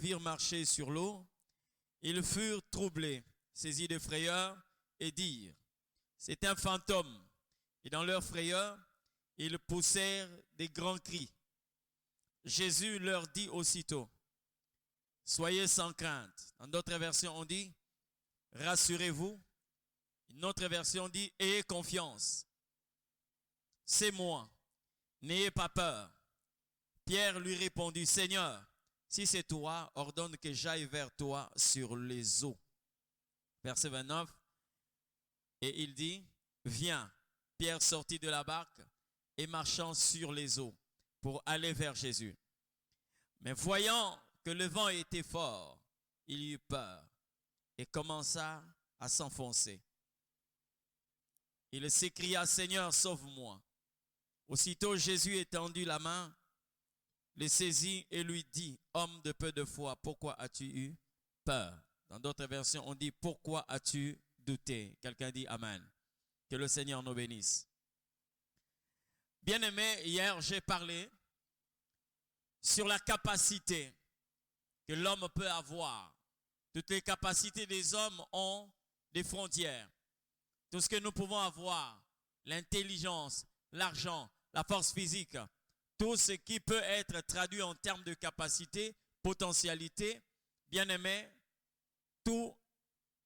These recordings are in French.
virent marcher sur l'eau, ils furent troublés, saisis de frayeur, et dirent, c'est un fantôme. Et dans leur frayeur, ils poussèrent des grands cris. Jésus leur dit aussitôt, soyez sans crainte. Dans d'autres versions, on dit, rassurez-vous. Une autre version dit, ayez confiance. C'est moi, n'ayez pas peur. Pierre lui répondit, Seigneur, si c'est toi, ordonne que j'aille vers toi sur les eaux. Verset 29, et il dit, viens. Pierre sortit de la barque et marchant sur les eaux pour aller vers Jésus. Mais voyant que le vent était fort, il eut peur et commença à s'enfoncer. Il s'écria, Seigneur, sauve-moi. Aussitôt Jésus étendit la main, le saisit et lui dit, homme de peu de foi, pourquoi as-tu eu peur? Dans d'autres versions, on dit, pourquoi as-tu douté? Quelqu'un dit Amen. Que le Seigneur nous bénisse. Bien-aimé, hier j'ai parlé sur la capacité que l'homme peut avoir. Toutes les capacités des hommes ont des frontières. Tout ce que nous pouvons avoir, l'intelligence, l'argent, la force physique, tout ce qui peut être traduit en termes de capacité, potentialité, bien-aimé, tout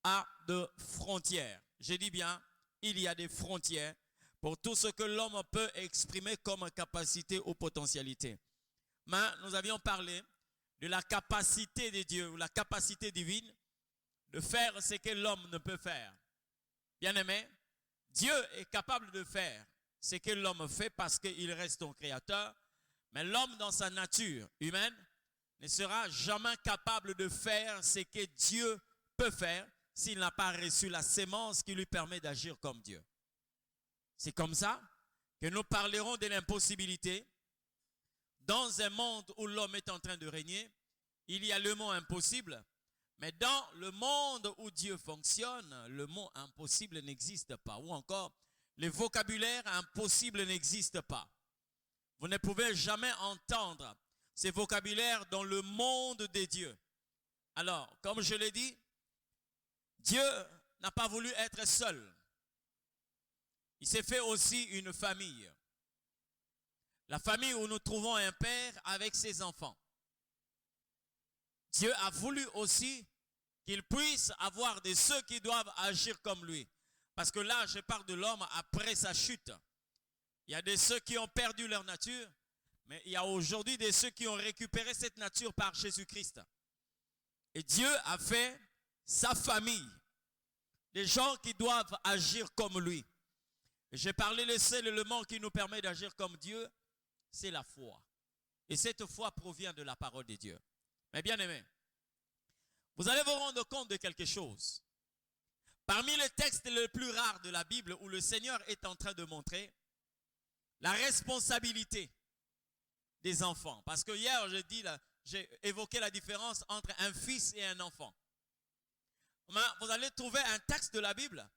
a de frontières. Je dis bien, il y a des frontières pour tout ce que l'homme peut exprimer comme capacité ou potentialité. Mais nous avions parlé de la capacité de Dieu ou la capacité divine de faire ce que l'homme ne peut faire. Bien-aimé, Dieu est capable de faire ce que l'homme fait parce qu'il reste son créateur, mais l'homme dans sa nature humaine ne sera jamais capable de faire ce que Dieu peut faire s'il n'a pas reçu la sémence qui lui permet d'agir comme Dieu. C'est comme ça que nous parlerons de l'impossibilité. Dans un monde où l'homme est en train de régner, il y a le mot impossible, mais dans le monde où Dieu fonctionne, le mot impossible n'existe pas. Ou encore, le vocabulaire impossible n'existe pas. Vous ne pouvez jamais entendre ces vocabulaires dans le monde des dieux. Alors, comme je l'ai dit, Dieu n'a pas voulu être seul. Il s'est fait aussi une famille. La famille où nous trouvons un père avec ses enfants. Dieu a voulu aussi qu'il puisse avoir de ceux qui doivent agir comme lui. Parce que là, je parle de l'homme après sa chute. Il y a de ceux qui ont perdu leur nature, mais il y a aujourd'hui de ceux qui ont récupéré cette nature par Jésus-Christ. Et Dieu a fait sa famille, des gens qui doivent agir comme lui. J'ai parlé le seul élément qui nous permet d'agir comme Dieu, c'est la foi. Et cette foi provient de la parole de Dieu. Mais bien aimé, vous allez vous rendre compte de quelque chose. Parmi les textes les plus rares de la Bible où le Seigneur est en train de montrer la responsabilité des enfants. Parce que hier, j'ai évoqué la différence entre un fils et un enfant. Vous allez trouver un texte de la Bible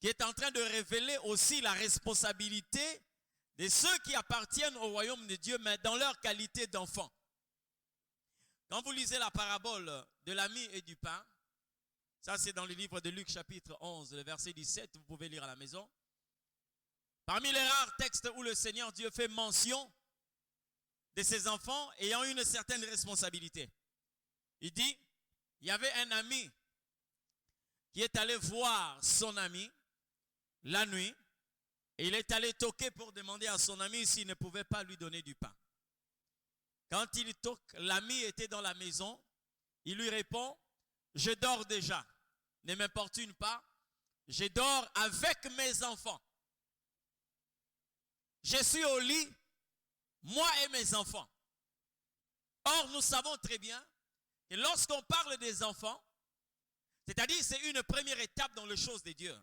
qui est en train de révéler aussi la responsabilité de ceux qui appartiennent au royaume de Dieu, mais dans leur qualité d'enfants. Quand vous lisez la parabole de l'ami et du pain, ça c'est dans le livre de Luc chapitre 11, le verset 17, vous pouvez lire à la maison. Parmi les rares textes où le Seigneur Dieu fait mention de ses enfants ayant une certaine responsabilité. Il dit, il y avait un ami qui est allé voir son ami la nuit et il est allé toquer pour demander à son ami s'il ne pouvait pas lui donner du pain. Quand il toque, l'ami était dans la maison, il lui répond, je dors déjà, ne m'importune pas, je dors avec mes enfants. Je suis au lit, moi et mes enfants. Or, nous savons très bien que lorsqu'on parle des enfants, c'est-à-dire c'est une première étape dans les choses de Dieu.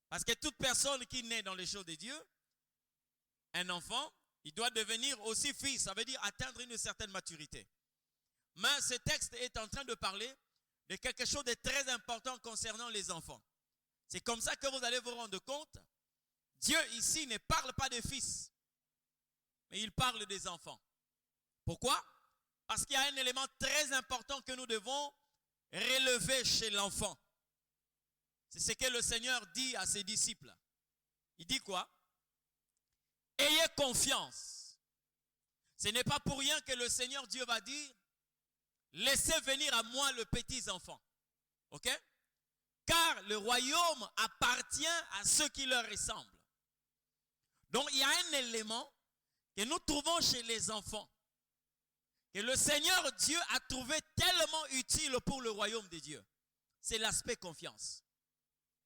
Parce que toute personne qui naît dans les choses de Dieu, un enfant, il doit devenir aussi fils, ça veut dire atteindre une certaine maturité. Mais ce texte est en train de parler de quelque chose de très important concernant les enfants. C'est comme ça que vous allez vous rendre compte, Dieu ici ne parle pas des fils, mais il parle des enfants. Pourquoi? Parce qu'il y a un élément très important que nous devons relever chez l'enfant. C'est ce que le Seigneur dit à ses disciples. Il dit quoi? Ayez confiance. Ce n'est pas pour rien que le Seigneur Dieu va dire, laissez venir à moi le petit enfant. Ok? Car le royaume appartient à ceux qui leur ressemblent. Donc il y a un élément que nous trouvons chez les enfants, que le Seigneur Dieu a trouvé tellement utile pour le royaume de Dieu. C'est l'aspect confiance.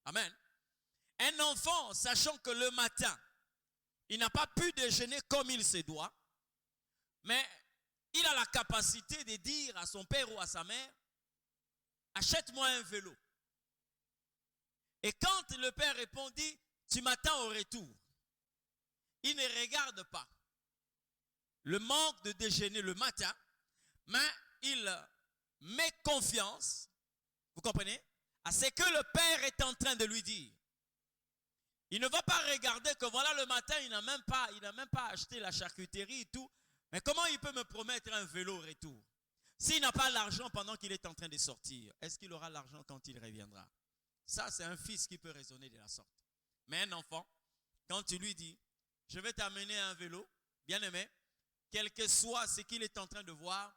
Amen. Un enfant, sachant que le matin, il n'a pas pu déjeuner comme il se doit, mais il a la capacité de dire à son père ou à sa mère, achète-moi un vélo. Et quand le père répondit, tu m'attends au retour, il ne regarde pas le manque de déjeuner le matin, mais il met confiance, vous comprenez, à ce que le père est en train de lui dire. Il ne va pas regarder que voilà le matin, il n'a même pas acheté la charcuterie et tout, mais comment il peut me promettre un vélo au retour? S'il n'a pas l'argent pendant qu'il est en train de sortir, est-ce qu'il aura l'argent quand il reviendra? Ça, c'est un fils qui peut raisonner de la sorte. Mais un enfant, quand tu lui dis, je vais t'amener un vélo, bien aimé, quel que soit ce qu'il est en train de voir,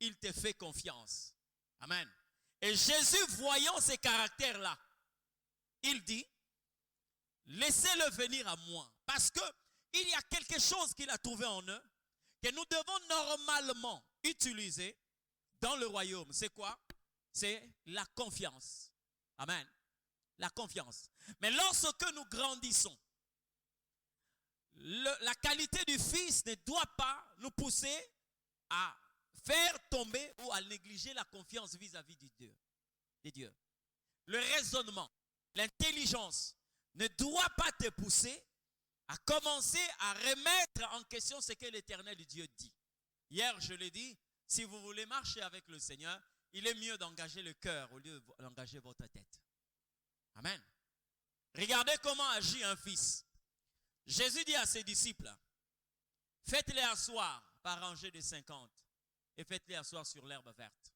il te fait confiance. Amen. Et Jésus, voyant ces caractères-là, il dit, laissez-le venir à moi. Parce qu'il y a quelque chose qu'il a trouvé en eux, que nous devons normalement utiliser dans le royaume. C'est quoi? C'est la confiance. Amen. La confiance. Mais lorsque nous grandissons, la qualité du fils ne doit pas nous pousser à faire tomber ou à négliger la confiance vis-à-vis de Dieu. Le raisonnement, l'intelligence ne doit pas te pousser à commencer à remettre en question ce que l'Éternel Dieu dit. Hier, je l'ai dit, si vous voulez marcher avec le Seigneur, il est mieux d'engager le cœur au lieu d'engager votre tête. Amen. Regardez comment agit un fils. Jésus dit à ses disciples, faites-les asseoir par rangée de 50 et faites-les asseoir sur l'herbe verte.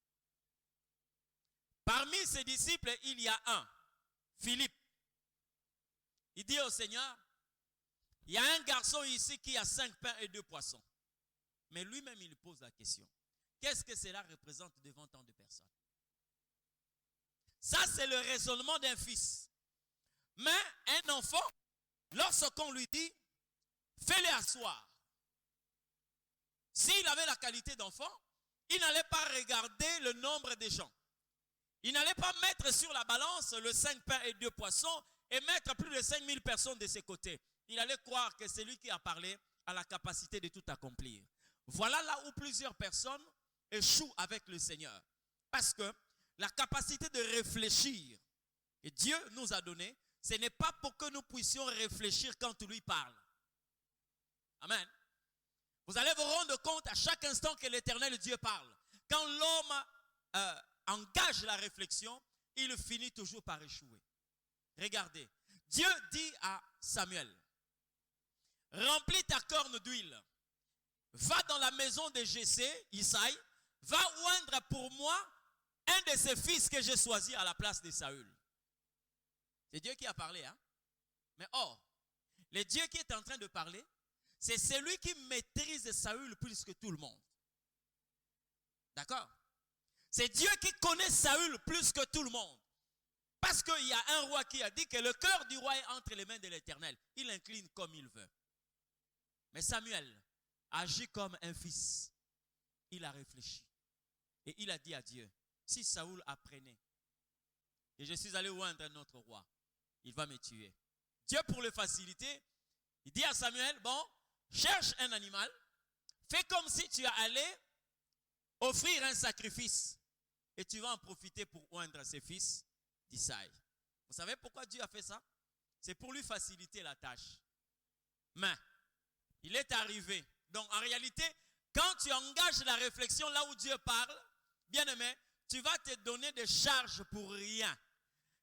Parmi ses disciples, il y a un, Philippe. Il dit au Seigneur, il y a un garçon ici qui a 5 pains et 2 poissons. Mais lui-même, il pose la question. Qu'est-ce que cela représente devant tant de personnes? Ça, c'est le raisonnement d'un fils. Mais un enfant, lorsqu'on lui dit, fais-les asseoir. S'il avait la qualité d'enfant, il n'allait pas regarder le nombre des gens. Il n'allait pas mettre sur la balance le 5 pains et 2 poissons et mettre plus de 5000 personnes de ses côtés. Il allait croire que c'est lui qui a parlé à la capacité de tout accomplir. Voilà là où plusieurs personnes échouent avec le Seigneur. Parce que la capacité de réfléchir que Dieu nous a donnée, ce n'est pas pour que nous puissions réfléchir quand il lui parle. Amen. Vous allez vous rendre compte à chaque instant que l'Éternel Dieu parle. Quand l'homme engage la réflexion, il finit toujours par échouer. Regardez, Dieu dit à Samuel, remplis ta corne d'huile, va dans la maison de Jessé, Isaïe, va oindre pour moi un de ses fils que j'ai choisi à la place de Saül. C'est Dieu qui a parlé, hein? Mais or, le Dieu qui est en train de parler, c'est celui qui maîtrise Saül plus que tout le monde. D'accord? C'est Dieu qui connaît Saül plus que tout le monde. Parce qu'il y a un roi qui a dit que le cœur du roi est entre les mains de l'Éternel. Il incline comme il veut. Mais Samuel agit comme un fils. Il a réfléchi. Et il a dit à Dieu, si Saül apprenait que je suis allé oindre un autre roi, il va me tuer. Dieu, pour le faciliter, il dit à Samuel, bon, cherche un animal, fais comme si tu es allé offrir un sacrifice et tu vas en profiter pour oindre ses fils d'Isaïe. Vous savez pourquoi Dieu a fait ça? C'est pour lui faciliter la tâche. Mais il est arrivé. Donc en réalité, quand tu engages la réflexion là où Dieu parle, bien aimé, tu vas te donner des charges pour rien.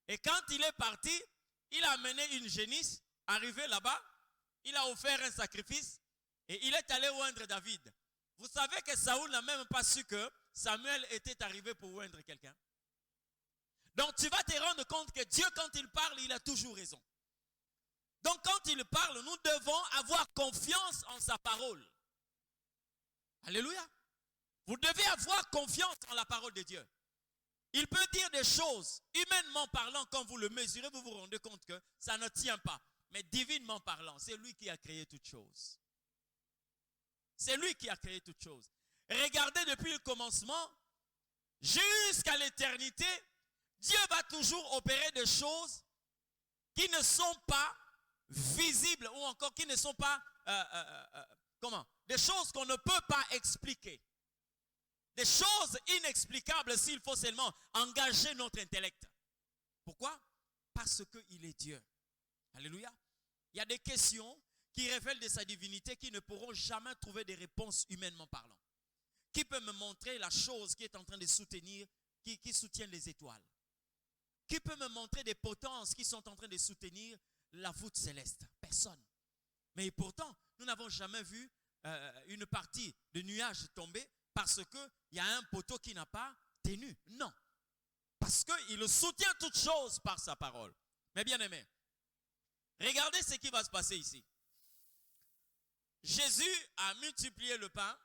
Et quand il est parti, il a amené une génisse, arrivé là-bas, il a offert un sacrifice et il est allé oindre David. Vous savez que Saoul n'a même pas su que Samuel était arrivé pour oindre quelqu'un. Donc tu vas te rendre compte que Dieu, quand il parle, il a toujours raison. Donc quand il parle, nous devons avoir confiance en sa parole. Alléluia. Vous devez avoir confiance en la parole de Dieu. Il peut dire des choses, humainement parlant, quand vous le mesurez, vous vous rendez compte que ça ne tient pas. Mais divinement parlant, c'est lui qui a créé toutes choses. C'est lui qui a créé toutes choses. Regardez depuis le commencement, jusqu'à l'éternité, Dieu va toujours opérer des choses qui ne sont pas visibles ou encore qui ne sont pas, des choses qu'on ne peut pas expliquer. Des choses inexplicables s'il faut seulement engager notre intellect. Pourquoi? Parce qu'il est Dieu. Alléluia. Il y a des questions qui révèlent de sa divinité qui ne pourront jamais trouver des réponses humainement parlant. Qui peut me montrer la chose qui est en train de soutenir, qui soutient les étoiles? Qui peut me montrer des potences qui sont en train de soutenir la voûte céleste? Personne. Mais pourtant, nous n'avons jamais vu une partie de nuages tomber parce qu'il y a un poteau qui n'a pas tenu. Non. Parce qu'il soutient toutes choses par sa parole. Mais bien aimé, regardez ce qui va se passer ici. Jésus a multiplié le pain,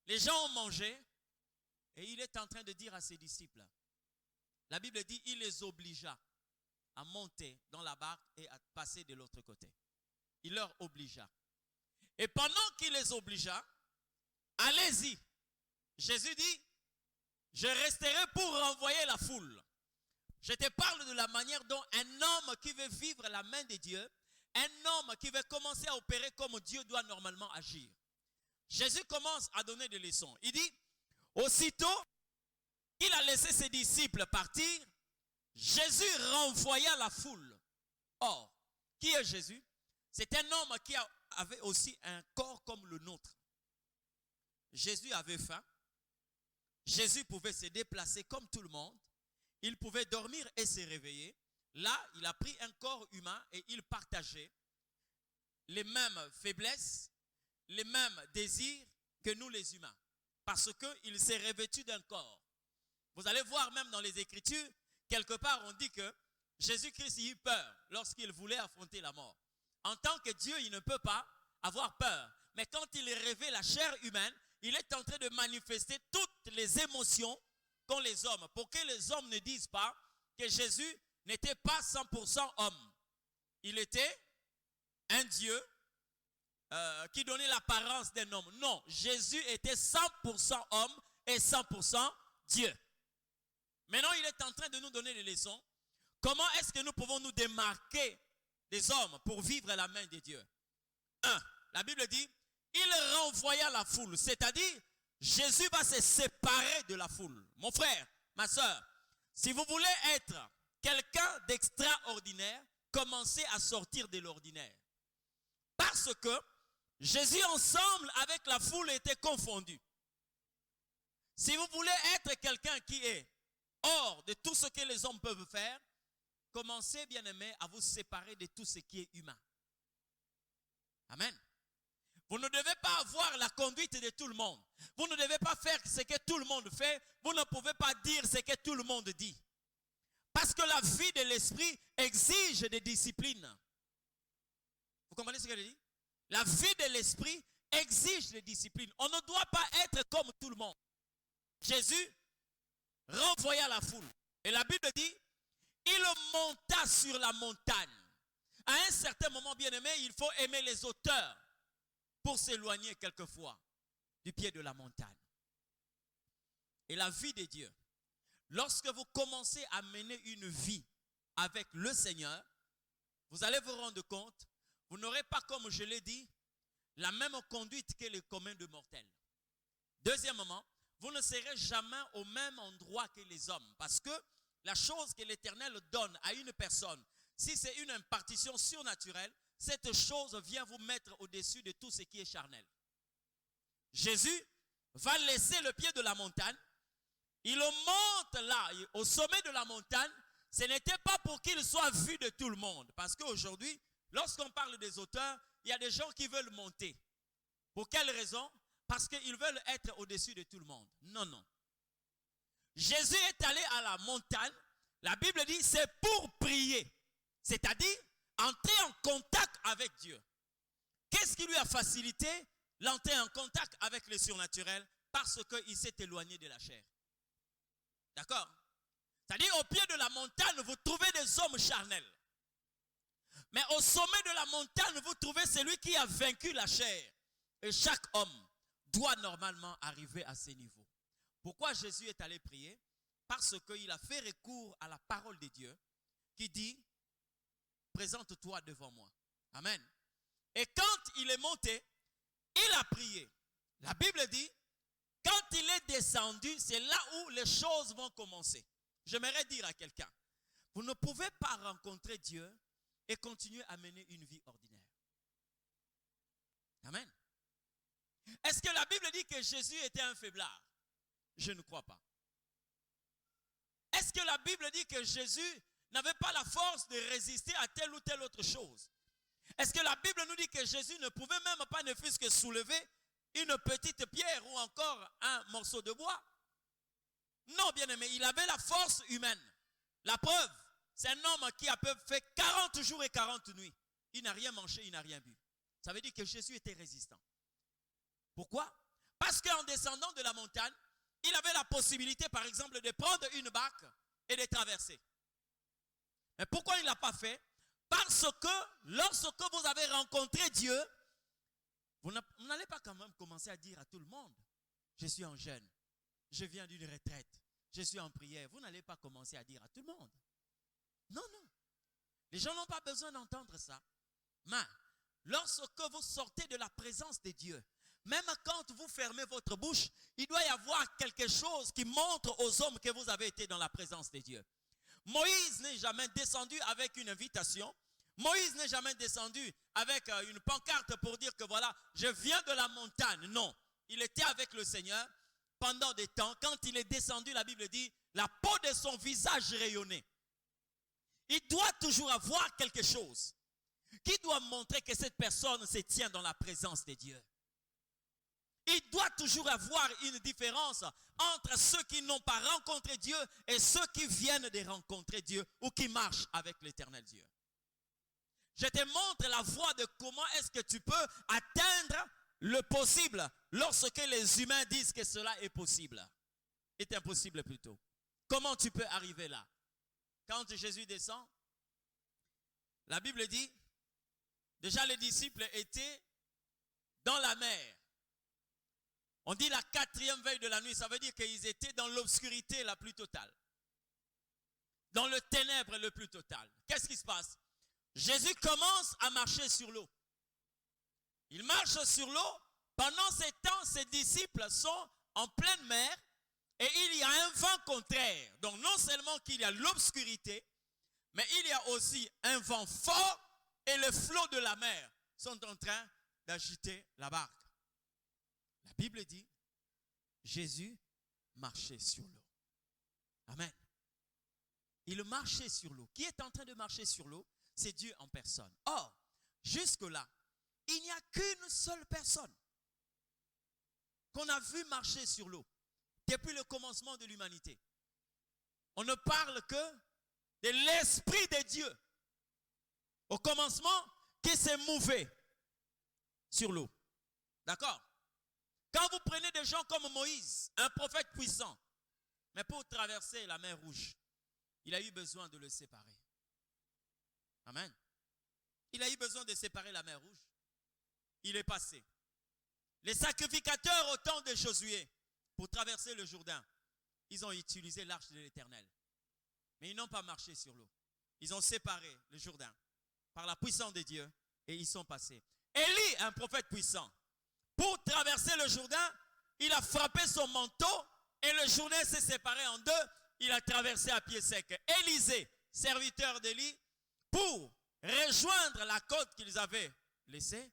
les gens ont mangé, et il est en train de dire à ses disciples, la Bible dit, il les obligea à monter dans la barque et à passer de l'autre côté. Il leur obligea. Et pendant qu'il les obligea, allez-y. Jésus dit, je resterai pour renvoyer la foule. Je te parle de la manière dont un homme qui veut vivre la main de Dieu, un homme qui veut commencer à opérer comme Dieu doit normalement agir. Jésus commence à donner des leçons. Il dit, aussitôt qu'il a laissé ses disciples partir, Jésus renvoya la foule. Or, qui est Jésus? C'est un homme qui avait aussi un corps comme le nôtre. Jésus avait faim. Jésus pouvait se déplacer comme tout le monde. Il pouvait dormir et se réveiller. Là, il a pris un corps humain et il partageait les mêmes faiblesses, les mêmes désirs que nous les humains. Parce qu'il s'est revêtu d'un corps. Vous allez voir même dans les Écritures, quelque part on dit que Jésus-Christ eut peur lorsqu'il voulait affronter la mort. En tant que Dieu, il ne peut pas avoir peur. Mais quand il revêt la chair humaine, il est en train de manifester toutes les émotions qu'ont les hommes. Pour que les hommes ne disent pas que Jésus n'était pas 100% homme. Il était un Dieu qui donnait l'apparence d'un homme. Non, Jésus était 100% homme et 100% Dieu. Maintenant, il est en train de nous donner des leçons. Comment est-ce que nous pouvons nous démarquer des hommes pour vivre la main de Dieu? 1. La Bible dit, il renvoya la foule, c'est-à-dire Jésus va se séparer de la foule. Mon frère, ma soeur, si vous voulez être quelqu'un d'extraordinaire, commencez à sortir de l'ordinaire. Parce que Jésus ensemble avec la foule était confondu. Si vous voulez être quelqu'un qui est hors de tout ce que les hommes peuvent faire, commencez, bien-aimés, à vous séparer de tout ce qui est humain. Amen. Vous ne devez pas avoir la conduite de tout le monde. Vous ne devez pas faire ce que tout le monde fait. Vous ne pouvez pas dire ce que tout le monde dit. Parce que la vie de l'esprit exige des disciplines. Vous comprenez ce que je dis? La vie de l'esprit exige des disciplines. On ne doit pas être comme tout le monde. Jésus renvoya la foule. Et la Bible dit, il monta sur la montagne. À un certain moment, bien aimé, il faut aimer les auteurs pour s'éloigner quelquefois du pied de la montagne. Et la vie de Dieu, lorsque vous commencez à mener une vie avec le Seigneur, vous allez vous rendre compte, vous n'aurez pas, comme je l'ai dit, la même conduite que les communs de mortels. Deuxièmement, vous ne serez jamais au même endroit que les hommes. Parce que la chose que l'Éternel donne à une personne, si c'est une impartition surnaturelle, cette chose vient vous mettre au-dessus de tout ce qui est charnel. Jésus va laisser le pied de la montagne. Il monte là, au sommet de la montagne. Ce n'était pas pour qu'il soit vu de tout le monde. Parce qu'aujourd'hui, lorsqu'on parle des auteurs, il y a des gens qui veulent monter. Pour quelle raison? parce qu'ils veulent être au-dessus de tout le monde. Non, non. Jésus est allé à la montagne. La Bible dit c'est pour prier. C'est-à-dire entrer en contact avec Dieu. Qu'est-ce qui lui a facilité l'entrée en contact avec le surnaturel? Parce qu'il s'est éloigné de la chair. D'accord? C'est-à-dire au pied de la montagne, vous trouvez des hommes charnels. Mais au sommet de la montagne, vous trouvez celui qui a vaincu la chair. Et chaque homme doit normalement arriver à ce niveau. Pourquoi Jésus est allé prier? Parce qu'il a fait recours à la parole de Dieu qui dit, présente-toi devant moi. Amen. Et quand il est monté, il a prié. La Bible dit, quand il est descendu, c'est là où les choses vont commencer. J'aimerais dire à quelqu'un, vous ne pouvez pas rencontrer Dieu et continuer à mener une vie ordinaire. Amen. Est-ce que la Bible dit que Jésus était un faiblard? Je ne crois pas. Est-ce que la Bible dit que Jésus n'avait pas la force de résister à telle ou telle autre chose? Est-ce que la Bible nous dit que Jésus ne pouvait même pas ne fût-ce que soulever une petite pierre ou encore un morceau de bois? Non, bien aimé, il avait la force humaine. La preuve, c'est un homme qui a fait 40 jours et 40 nuits. Il n'a rien mangé, il n'a rien bu. Ça veut dire que Jésus était résistant. Pourquoi? Parce qu'en descendant de la montagne, il avait la possibilité, par exemple, de prendre une barque et de traverser. Mais pourquoi il ne l'a pas fait? Parce que lorsque vous avez rencontré Dieu, vous n'allez pas quand même commencer à dire à tout le monde, je suis en jeûne, je viens d'une retraite, je suis en prière. Vous n'allez pas commencer à dire à tout le monde. Non, non. Les gens n'ont pas besoin d'entendre ça. Mais lorsque vous sortez de la présence de Dieu, même quand vous fermez votre bouche, il doit y avoir quelque chose qui montre aux hommes que vous avez été dans la présence de Dieu. Moïse n'est jamais descendu avec une invitation. Moïse n'est jamais descendu avec une pancarte pour dire que voilà, je viens de la montagne. Non, il était avec le Seigneur pendant des temps. Quand il est descendu, la Bible dit, la peau de son visage rayonnait. Il doit toujours avoir quelque chose qui doit montrer que cette personne se tient dans la présence de Dieu. Il doit toujours avoir une différence entre ceux qui n'ont pas rencontré Dieu et ceux qui viennent de rencontrer Dieu ou qui marchent avec l'éternel Dieu. Je te montre la voie de comment est-ce que tu peux atteindre le possible lorsque les humains disent que cela est possible. Est impossible plutôt. Comment tu peux arriver là? Quand Jésus descend, la Bible dit, déjà les disciples étaient dans la mer. On dit la 4e veille de la nuit, ça veut dire qu'ils étaient dans l'obscurité la plus totale. Dans le ténèbre le plus total. Qu'est-ce qui se passe? Jésus commence à marcher sur l'eau. Il marche sur l'eau. Pendant ce temps, ses disciples sont en pleine mer et il y a un vent contraire. Donc non seulement qu'il y a l'obscurité, mais il y a aussi un vent fort et les flots de la mer sont en train d'agiter la barque. La Bible dit, Jésus marchait sur l'eau. Amen. Il marchait sur l'eau. Qui est en train de marcher sur l'eau? C'est Dieu en personne. Or, jusque-là, il n'y a qu'une seule personne qu'on a vu marcher sur l'eau depuis le commencement de l'humanité. On ne parle que de l'Esprit de Dieu au commencement qui s'est mouvé sur l'eau. D'accord? Quand vous prenez des gens comme Moïse, un prophète puissant, mais pour traverser la mer Rouge, il a eu besoin de le séparer. Amen. Il a eu besoin de séparer la mer Rouge. Il est passé. Les sacrificateurs au temps de Josué, pour traverser le Jourdain, ils ont utilisé l'arche de l'Éternel. Mais ils n'ont pas marché sur l'eau. Ils ont séparé le Jourdain par la puissance de Dieu et ils sont passés. Élie, un prophète puissant, pour traverser le Jourdain, il a frappé son manteau et le Jourdain s'est séparé en deux. Il a traversé à pied sec. Élisée, serviteur d'Élie, pour rejoindre la côte qu'ils avaient laissée,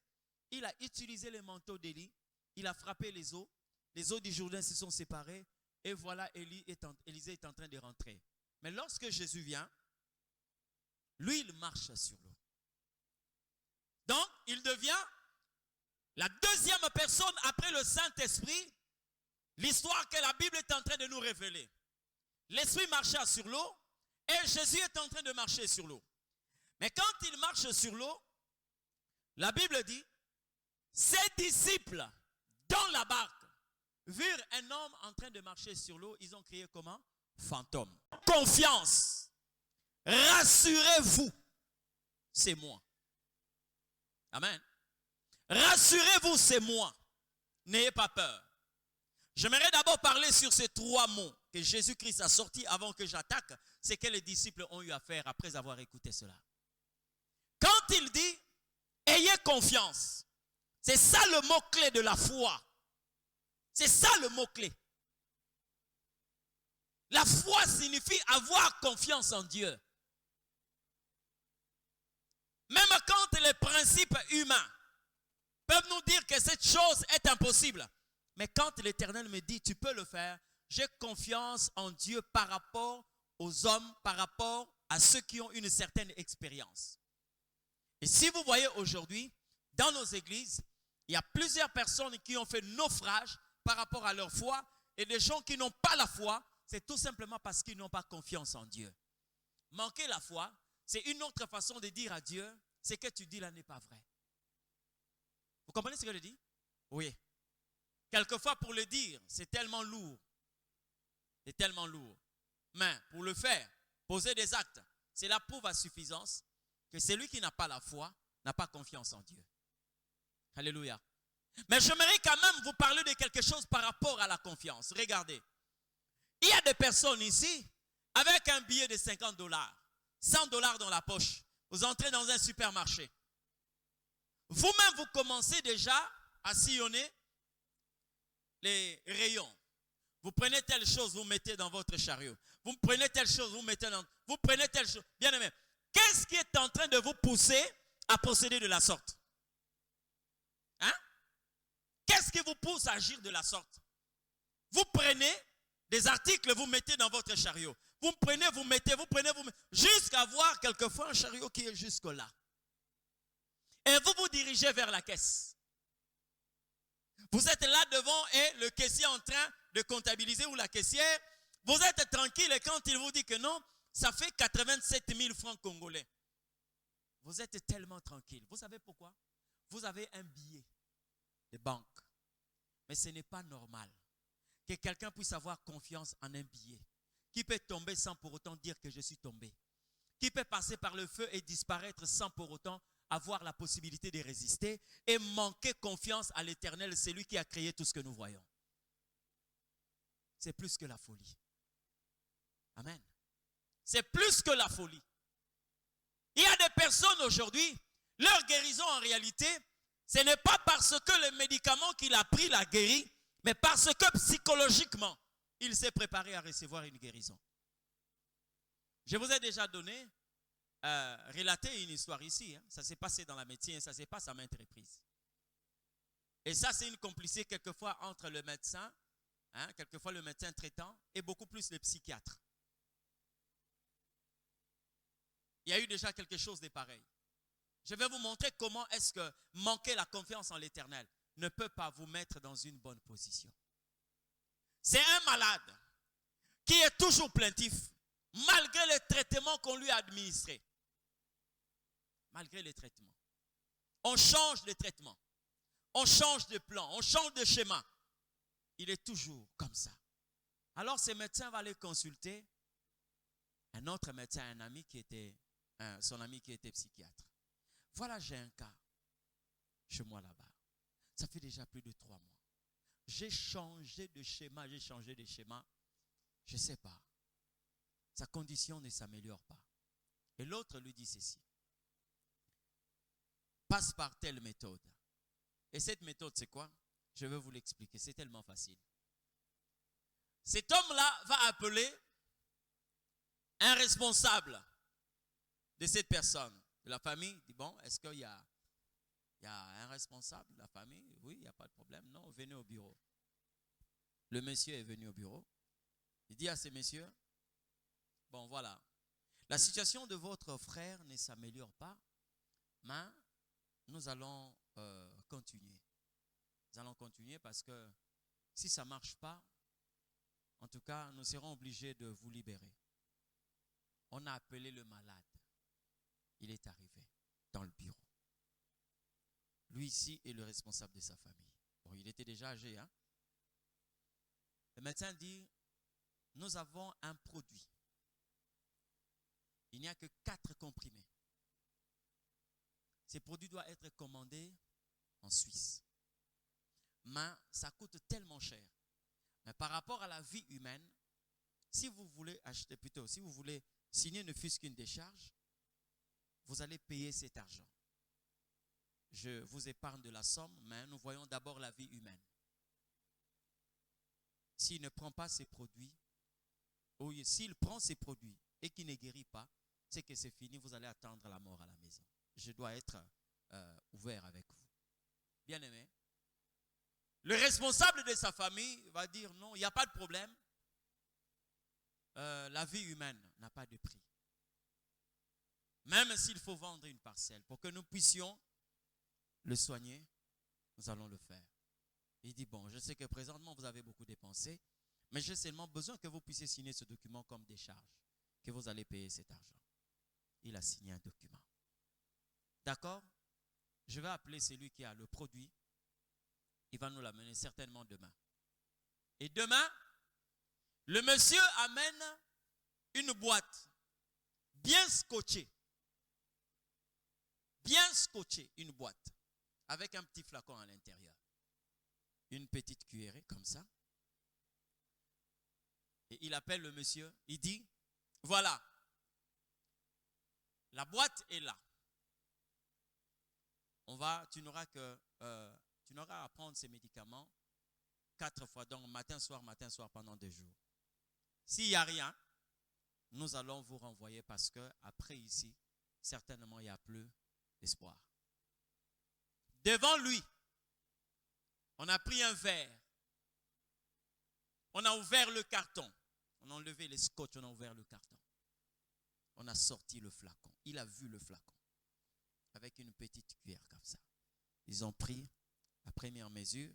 il a utilisé le manteau d'Élie. Il a frappé les eaux du Jourdain se sont séparées et voilà Élisée est en train de rentrer. Mais lorsque Jésus vient, lui il marche sur l'eau. Donc il devient La deuxième personne après le Saint-Esprit, l'histoire que la Bible est en train de nous révéler. L'Esprit marcha sur l'eau et Jésus est en train de marcher sur l'eau. Mais quand il marche sur l'eau, la Bible dit, ses disciples dans la barque virent un homme en train de marcher sur l'eau. Ils ont crié comment? Fantôme. Confiance. Rassurez-vous, c'est moi. Amen. Rassurez-vous, c'est moi. N'ayez pas peur. J'aimerais d'abord parler sur ces trois mots que Jésus-Christ a sortis avant que j'attaque. C'est que les disciples ont eu à faire après avoir écouté cela. Quand il dit, ayez confiance, c'est ça le mot-clé de la foi. C'est ça le mot-clé. La foi signifie avoir confiance en Dieu. Même quand les principes humains peuvent nous dire que cette chose est impossible. Mais quand l'Éternel me dit, tu peux le faire, j'ai confiance en Dieu par rapport aux hommes, par rapport à ceux qui ont une certaine expérience. Et si vous voyez aujourd'hui, dans nos églises, il y a plusieurs personnes qui ont fait naufrage par rapport à leur foi, et des gens qui n'ont pas la foi, c'est tout simplement parce qu'ils n'ont pas confiance en Dieu. Manquer la foi, c'est une autre façon de dire à Dieu, ce que tu dis là n'est pas vrai. Vous comprenez ce que je dis? Oui. Quelquefois pour le dire, c'est tellement lourd. C'est tellement lourd. Mais pour le faire, poser des actes, cela prouve à suffisance que celui qui n'a pas la foi n'a pas confiance en Dieu. Alléluia. Mais j'aimerais quand même vous parler de quelque chose par rapport à la confiance. Regardez. Il y a des personnes ici, avec un billet de $50, $100 dans la poche, vous entrez dans un supermarché. Vous-même, vous commencez déjà à sillonner les rayons. Vous prenez telle chose, vous mettez dans votre chariot. Vous prenez telle chose, vous mettez dans... Vous prenez telle chose. Bien aimé, qu'est-ce qui est en train de vous pousser à procéder de la sorte? Hein? Qu'est-ce qui vous pousse à agir de la sorte? Vous prenez des articles, vous mettez dans votre chariot. Vous prenez, vous mettez, jusqu'à voir quelquefois un chariot qui est jusque là. Et vous vous dirigez vers la caisse. Vous êtes là devant et le caissier est en train de comptabiliser ou la caissière. Vous êtes tranquille et quand il vous dit que non, ça fait 87 000 francs congolais. Vous êtes tellement tranquille. Vous savez pourquoi? Vous avez un billet de banque. Mais ce n'est pas normal que quelqu'un puisse avoir confiance en un billet qui peut tomber sans pour autant dire que je suis tombé, qui peut passer par le feu et disparaître sans pour autant avoir la possibilité de résister et manquer confiance à l'Éternel, c'est lui qui a créé tout ce que nous voyons. C'est plus que la folie. Amen. C'est plus que la folie. Il y a des personnes aujourd'hui, leur guérison en réalité, ce n'est pas parce que le médicament qu'il a pris l'a guéri, mais parce que psychologiquement, il s'est préparé à recevoir une guérison. Je vous ai déjà donné, relaté une histoire ici. Hein. Ça s'est passé dans la médecine, ça s'est passé à maintes reprises. Et ça, c'est une complicité quelquefois entre le médecin, hein, quelquefois le médecin traitant, et beaucoup plus le psychiatre. Il y a eu déjà quelque chose de pareil. Je vais vous montrer comment est-ce que manquer la confiance en l'Éternel ne peut pas vous mettre dans une bonne position. C'est un malade qui est toujours plaintif, malgré les traitements qu'on lui a administrés. Malgré les traitements. On change de traitement. On change de plan. On change de schéma. Il est toujours comme ça. Alors ce médecin va aller consulter un autre médecin, un ami qui était, son ami qui était psychiatre. Voilà, j'ai un cas chez moi là-bas. Ça fait déjà plus de 3 mois. J'ai changé de schéma, je ne sais pas. Sa condition ne s'améliore pas. Et l'autre lui dit ceci. Passe par telle méthode. Et cette méthode, c'est quoi? Je vais vous l'expliquer. C'est tellement facile. Cet homme-là va appeler un responsable de cette personne, de la famille. Il dit, bon, est-ce qu'il y a un responsable de la famille? Oui, il n'y a pas de problème. Non, venez au bureau. Le monsieur est venu au bureau. Il dit à ce monsieur, bon voilà, la situation de votre frère ne s'améliore pas, mais nous allons continuer. Nous allons continuer parce que si ça ne marche pas, en tout cas, nous serons obligés de vous libérer. On a appelé le malade. Il est arrivé dans le bureau. Lui ici est le responsable de sa famille. Bon, il était déjà âgé, hein? Le médecin dit, nous avons un produit. Il n'y a que 4 comprimés. Ces produits doivent être commandés en Suisse. Mais ça coûte tellement cher. Mais par rapport à la vie humaine, si vous voulez acheter plutôt, si vous voulez signer ne fût-ce qu'une décharge, vous allez payer cet argent. Je vous épargne de la somme, mais nous voyons d'abord la vie humaine. S'il ne prend pas ces produits, ou s'il prend ces produits et qu'il ne guérit pas, c'est que c'est fini, vous allez attendre la mort à la maison. Je dois être ouvert avec vous. Bien aimé. Le responsable de sa famille va dire non, il n'y a pas de problème. La vie humaine n'a pas de prix. Même s'il faut vendre une parcelle pour que nous puissions le soigner, nous allons le faire. Il dit, bon, je sais que présentement vous avez beaucoup dépensé, mais j'ai seulement besoin que vous puissiez signer ce document comme décharge, que vous allez payer cet argent. Il a signé un document. D'accord? Je vais appeler celui qui a le produit. Il va nous l'amener certainement demain. Et demain, le monsieur amène une boîte bien scotchée. Bien scotchée, une boîte. Avec un petit flacon à l'intérieur. Une petite cuillerée comme ça. Et il appelle le monsieur. Il dit, voilà. La boîte est là. Tu n'auras à prendre ces médicaments 4 fois. Donc matin, soir pendant 2 jours. S'il n'y a rien, nous allons vous renvoyer parce que après ici, certainement il n'y a plus d'espoir. Devant lui, on a pris un verre. On a ouvert le carton. On a enlevé les scotch, on a ouvert le carton. On a sorti le flacon. Il a vu le flacon. Avec une petite cuillère comme ça. Ils ont pris la première mesure.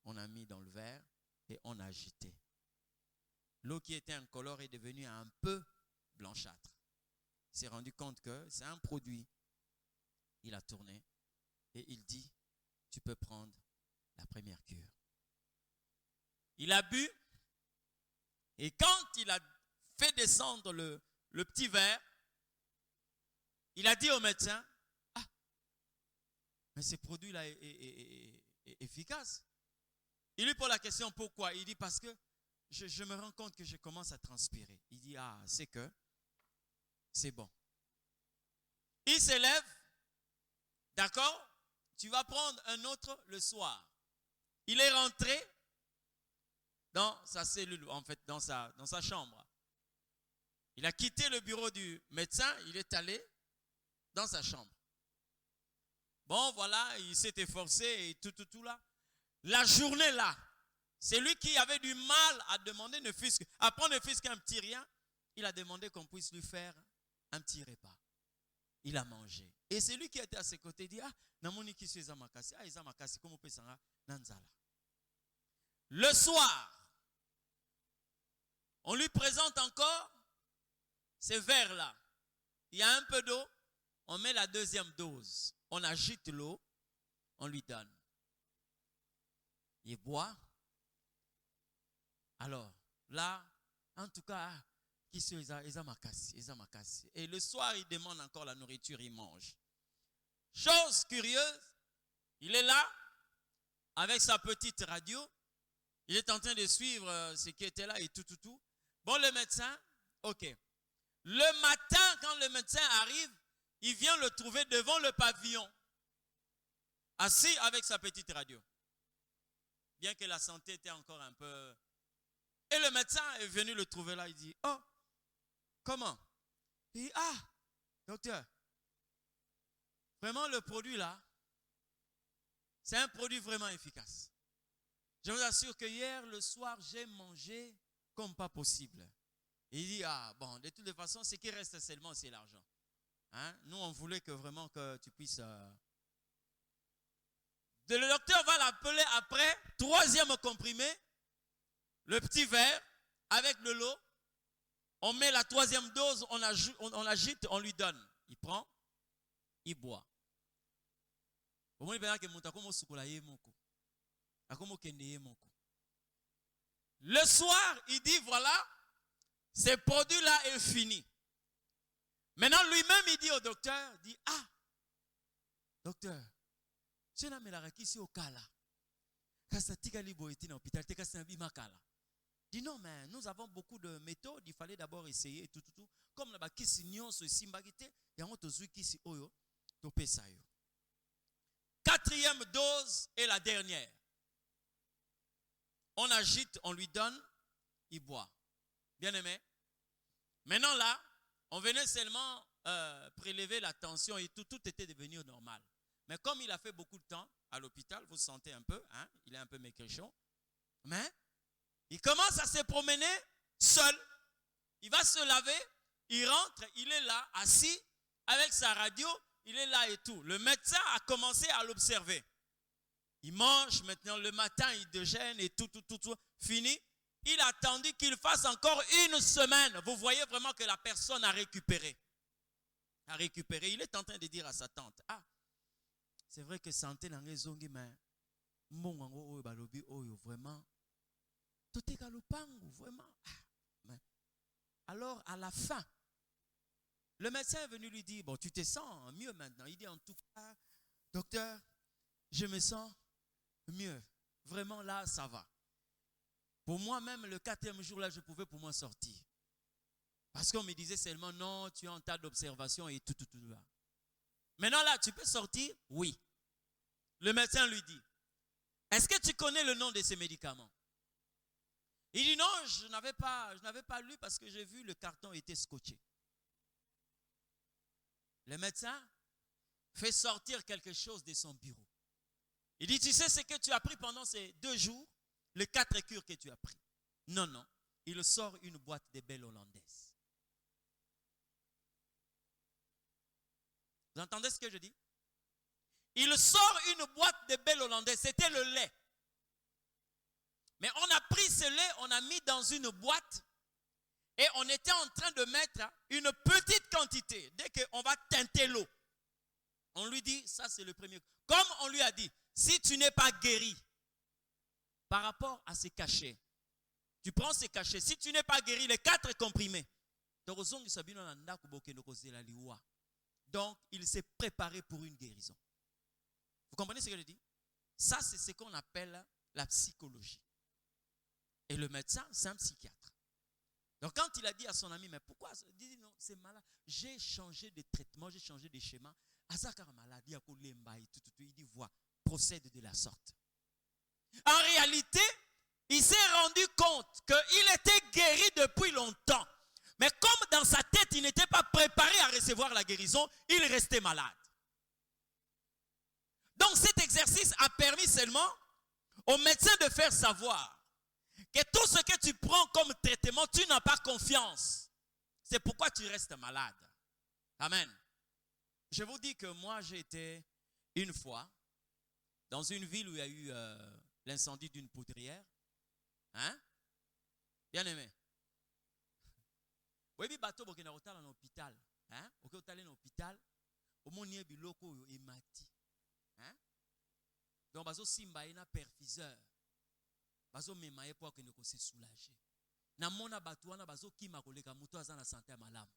On a mis dans le verre et on a agité. L'eau qui était incolore est devenue un peu blanchâtre. Il s'est rendu compte que c'est un produit. Il a tourné et il dit, tu peux prendre la première cure. Il a bu et quand il a fait descendre le petit verre, il a dit au médecin, ah, mais ce produit-là est efficace. Il lui pose la question, pourquoi? Il dit, parce que je me rends compte que je commence à transpirer. Il dit, ah, c'est que c'est bon. Il s'élève, d'accord? Tu vas prendre un autre le soir. Il est rentré dans sa cellule, en fait, dans sa chambre. Il a quitté le bureau du médecin, il est allé dans sa chambre. Bon, voilà, il s'est efforcé et tout là. La journée là, c'est lui qui avait du mal à demander, à prendre ne fût-ce qu'un petit rien. Il a demandé qu'on puisse lui faire un petit repas. Il a mangé. Et c'est lui qui était à ses côtés, il dit, ah, namoni ki su ezamakasi, ah, ezamakasi, comme on peut s'en nanzala. Le soir, on lui présente encore ces verres-là. Il y a un peu d'eau, on met la deuxième dose. On agite l'eau, on lui donne. Il boit. Alors, là, en tout cas, qui sont ezamakasi. Et le soir, il demande encore la nourriture, il mange. Chose curieuse, il est là, avec sa petite radio. Il est en train de suivre ce qui était là et tout. Bon, le médecin, ok. Le matin, quand le médecin arrive, il vient le trouver devant le pavillon, assis avec sa petite radio. Bien que la santé était encore un peu... Et le médecin est venu le trouver là, il dit, oh, comment? Il dit, ah, docteur, vraiment le produit là, c'est un produit vraiment efficace. Je vous assure que hier, le soir, j'ai mangé comme pas possible. Il dit, ah, bon, de toutes les façons, ce qui reste seulement, c'est l'argent. Hein? Nous, on voulait que vraiment que tu puisses Le docteur va l'appeler après, 3e comprimé, le petit verre avec de l'eau. On met la 3e dose, on agite, on lui donne. Il prend, il boit. Le soir, il dit voilà, ce produit-là est fini. Maintenant, lui-même, il dit au docteur, il dit, ah, docteur, je n'ai pas la ici au Kala. Dit non, mais nous avons beaucoup de méthodes, il fallait d'abord essayer tout. Comme la kisi nyonso simbagite, yango tozui kisi oyo, topesa yo. 4e dose et la dernière. On agite, on lui donne, il boit. Bien aimé. Maintenant là, on venait seulement prélever la tension et tout était devenu normal. Mais comme il a fait beaucoup de temps à l'hôpital, vous sentez un peu, hein, il est un peu maigrichon. Mais il commence à se promener seul. Il va se laver, il rentre, il est là, assis, avec sa radio, il est là et tout. Le médecin a commencé à l'observer. Il mange maintenant, le matin, il déjeune et tout, fini. Il a attendu qu'il fasse encore 1 semaine. Vous voyez vraiment que la personne a récupéré. Il est en train de dire à sa tante, ah, c'est vrai que santé n'a zongi, mais vraiment. Tout est vraiment. Alors, à la fin, le médecin est venu lui dire, bon, tu te sens mieux maintenant. Il dit, en tout cas, docteur, je me sens mieux. Vraiment, là, ça va. Pour moi, même le 4e jour, là, je pouvais pour moi sortir. Parce qu'on me disait seulement, non, tu es en tas d'observation et tout là. Maintenant, là, tu peux sortir? Oui. Le médecin lui dit, est-ce que tu connais le nom de ces médicaments? Il dit non, je n'avais pas lu parce que j'ai vu le carton était scotché. Le médecin fait sortir quelque chose de son bureau. Il dit, tu sais ce que tu as pris pendant ces 2 jours? Les 4 cures que tu as pris. Non. Il sort une boîte de belles hollandaises. Vous entendez ce que je dis? Il sort une boîte de belles hollandaises. C'était le lait. Mais on a pris ce lait, on a mis dans une boîte et on était en train de mettre une petite quantité. Dès qu'on va teinter l'eau, on lui dit, ça c'est le premier. Comme on lui a dit, si tu n'es pas guéri par rapport à ces cachets, tu prends ces cachets. Si tu n'es pas guéri, les 4 comprimés, donc il s'est préparé pour une guérison. Vous comprenez ce que je dis? Ça, c'est ce qu'on appelle la psychologie. Et le médecin, c'est un psychiatre. Donc quand il a dit à son ami, mais pourquoi? Il dit non, c'est malade. J'ai changé de traitement, j'ai changé de schéma. Il dit, vois, procède de la sorte. En réalité, il s'est rendu compte qu'il était guéri depuis longtemps. Mais comme dans sa tête, il n'était pas préparé à recevoir la guérison, il restait malade. Donc cet exercice a permis seulement au médecin de faire savoir que tout ce que tu prends comme traitement, tu n'as pas confiance. C'est pourquoi tu restes malade. Amen. Je vous dis que moi, j'ai été une fois dans une ville où il y a eu l'incendie d'une poudrière. Hein? Bien aimé. Oui, bateau bokena hotel en hôpital. Hein? Ok, hotel en hôpital. Au moins il biloko yo emati. Hein? Donc bazo simba ina perfuseur. Bazo memaye pour que ne ko se soulager. Na mona bato wana bazo kima koleka muto azana santé malamu.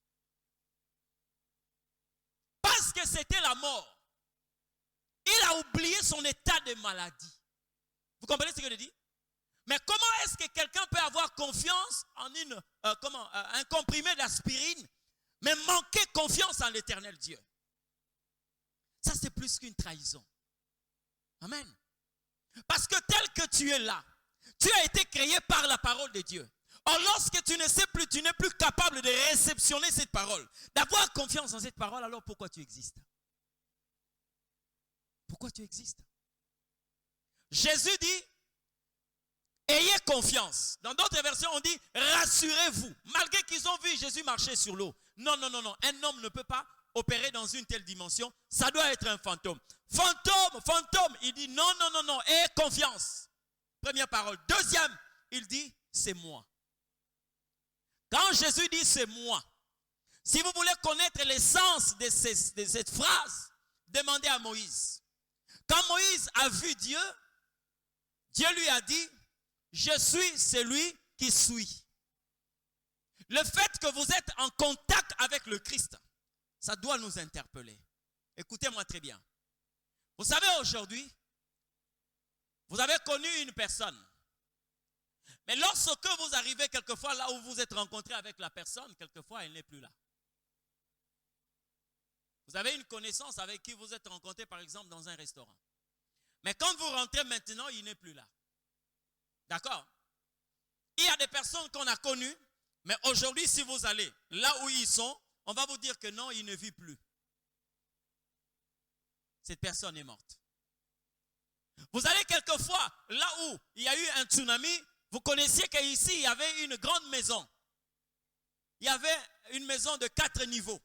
Parce que c'était la mort. Il a oublié son état de maladie. Vous comprenez ce que je dis? Mais comment est-ce que quelqu'un peut avoir confiance en un comprimé d'aspirine, mais manquer confiance en l'éternel Dieu? Ça, c'est plus qu'une trahison. Amen. Parce que tel que tu es là, tu as été créé par la parole de Dieu. Or, lorsque tu ne sais plus, tu n'es plus capable de réceptionner cette parole, d'avoir confiance en cette parole, alors pourquoi tu existes? Pourquoi tu existes? Jésus dit, ayez confiance. Dans d'autres versions, on dit, rassurez-vous. Malgré qu'ils ont vu Jésus marcher sur l'eau. Non. Un homme ne peut pas opérer dans une telle dimension, ça doit être un fantôme. Fantôme. Il dit non, non, non, non. Aie confiance. Première parole. Deuxième, il dit c'est moi. Quand Jésus dit c'est moi, si vous voulez connaître l'essence de cette phrase, demandez à Moïse. Quand Moïse a vu Dieu, Dieu lui a dit, je suis celui qui suis. Le fait que vous êtes en contact avec le Christ, ça doit nous interpeller. Écoutez-moi très bien. Vous savez, aujourd'hui, vous avez connu une personne. Mais lorsque vous arrivez quelquefois là où vous êtes rencontré avec la personne, quelquefois elle n'est plus là. Vous avez une connaissance avec qui vous êtes rencontré par exemple dans un restaurant. Mais quand vous rentrez maintenant, il n'est plus là. D'accord? Il y a des personnes qu'on a connues, mais aujourd'hui si vous allez là où ils sont, on va vous dire que non, il ne vit plus. Cette personne est morte. Vous allez quelquefois là où il y a eu un tsunami, vous connaissiez qu'ici il y avait une grande maison. Il y avait une maison de 4 niveaux.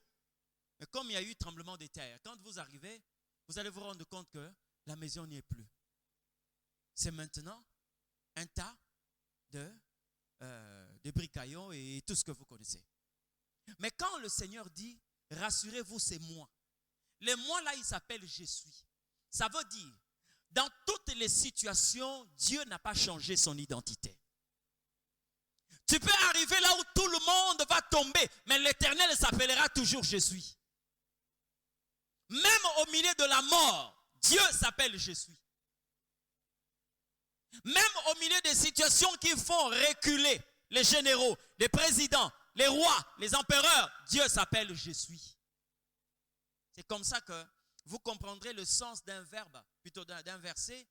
Mais comme il y a eu tremblement de terre, quand vous arrivez, vous allez vous rendre compte que la maison n'y est plus. C'est maintenant un tas de bricaillons et tout ce que vous connaissez. Mais quand le Seigneur dit, rassurez-vous, c'est moi. Le moi là, il s'appelle je suis. Ça veut dire, dans toutes les situations, Dieu n'a pas changé son identité. Tu peux arriver là où tout le monde va tomber, mais l'Éternel s'appellera toujours je suis. Même au milieu de la mort, Dieu s'appelle je suis. Même au milieu des situations qui font reculer les généraux, les présidents, les rois, les empereurs, Dieu s'appelle je suis. C'est comme ça que vous comprendrez le sens d'un verbe, plutôt d'un verset,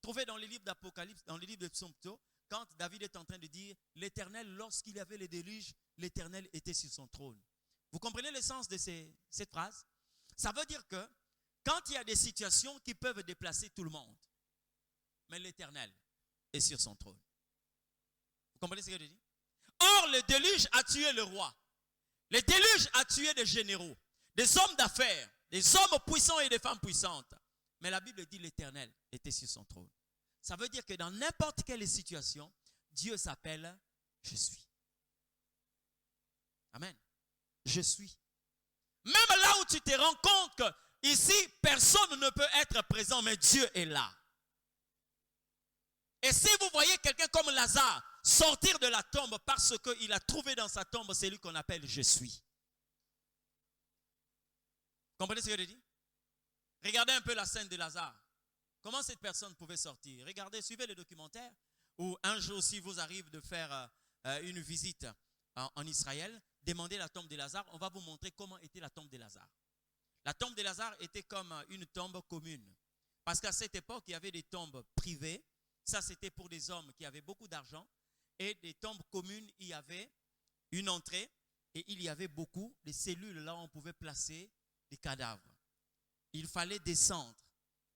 trouvé dans les livres d'Apocalypse, dans les livres de Psaume plutôt, quand David est en train de dire, l'Éternel, lorsqu'il y avait les déluges, l'Éternel était sur son trône. Vous comprenez le sens de cette phrase? Ça veut dire que quand il y a des situations qui peuvent déplacer tout le monde, mais l'Éternel est sur son trône. Vous comprenez ce que je dis? Or, le déluge a tué le roi. Le déluge a tué des généraux, des hommes d'affaires, des hommes puissants et des femmes puissantes. Mais la Bible dit l'Éternel était sur son trône. Ça veut dire que dans n'importe quelle situation, Dieu s'appelle je suis. Amen. Je suis. Même là où tu te rends compte que ici, personne ne peut être présent, mais Dieu est là. Et si vous voyez quelqu'un comme Lazare sortir de la tombe parce qu'il a trouvé dans sa tombe, c'est lui qu'on appelle je suis. Comprenez ce que je dis? Regardez un peu la scène de Lazare. Comment cette personne pouvait sortir? Regardez, suivez le documentaire. Ou un jour, si vous arrive de faire une visite en Israël, demandez la tombe de Lazare. On va vous montrer comment était la tombe de Lazare. La tombe de Lazare était comme une tombe commune. Parce qu'à cette époque, il y avait des tombes privées. Ça, c'était pour des hommes qui avaient beaucoup d'argent. Et des tombes communes, il y avait une entrée. Et il y avait beaucoup de cellules là où on pouvait placer des cadavres. Il fallait descendre,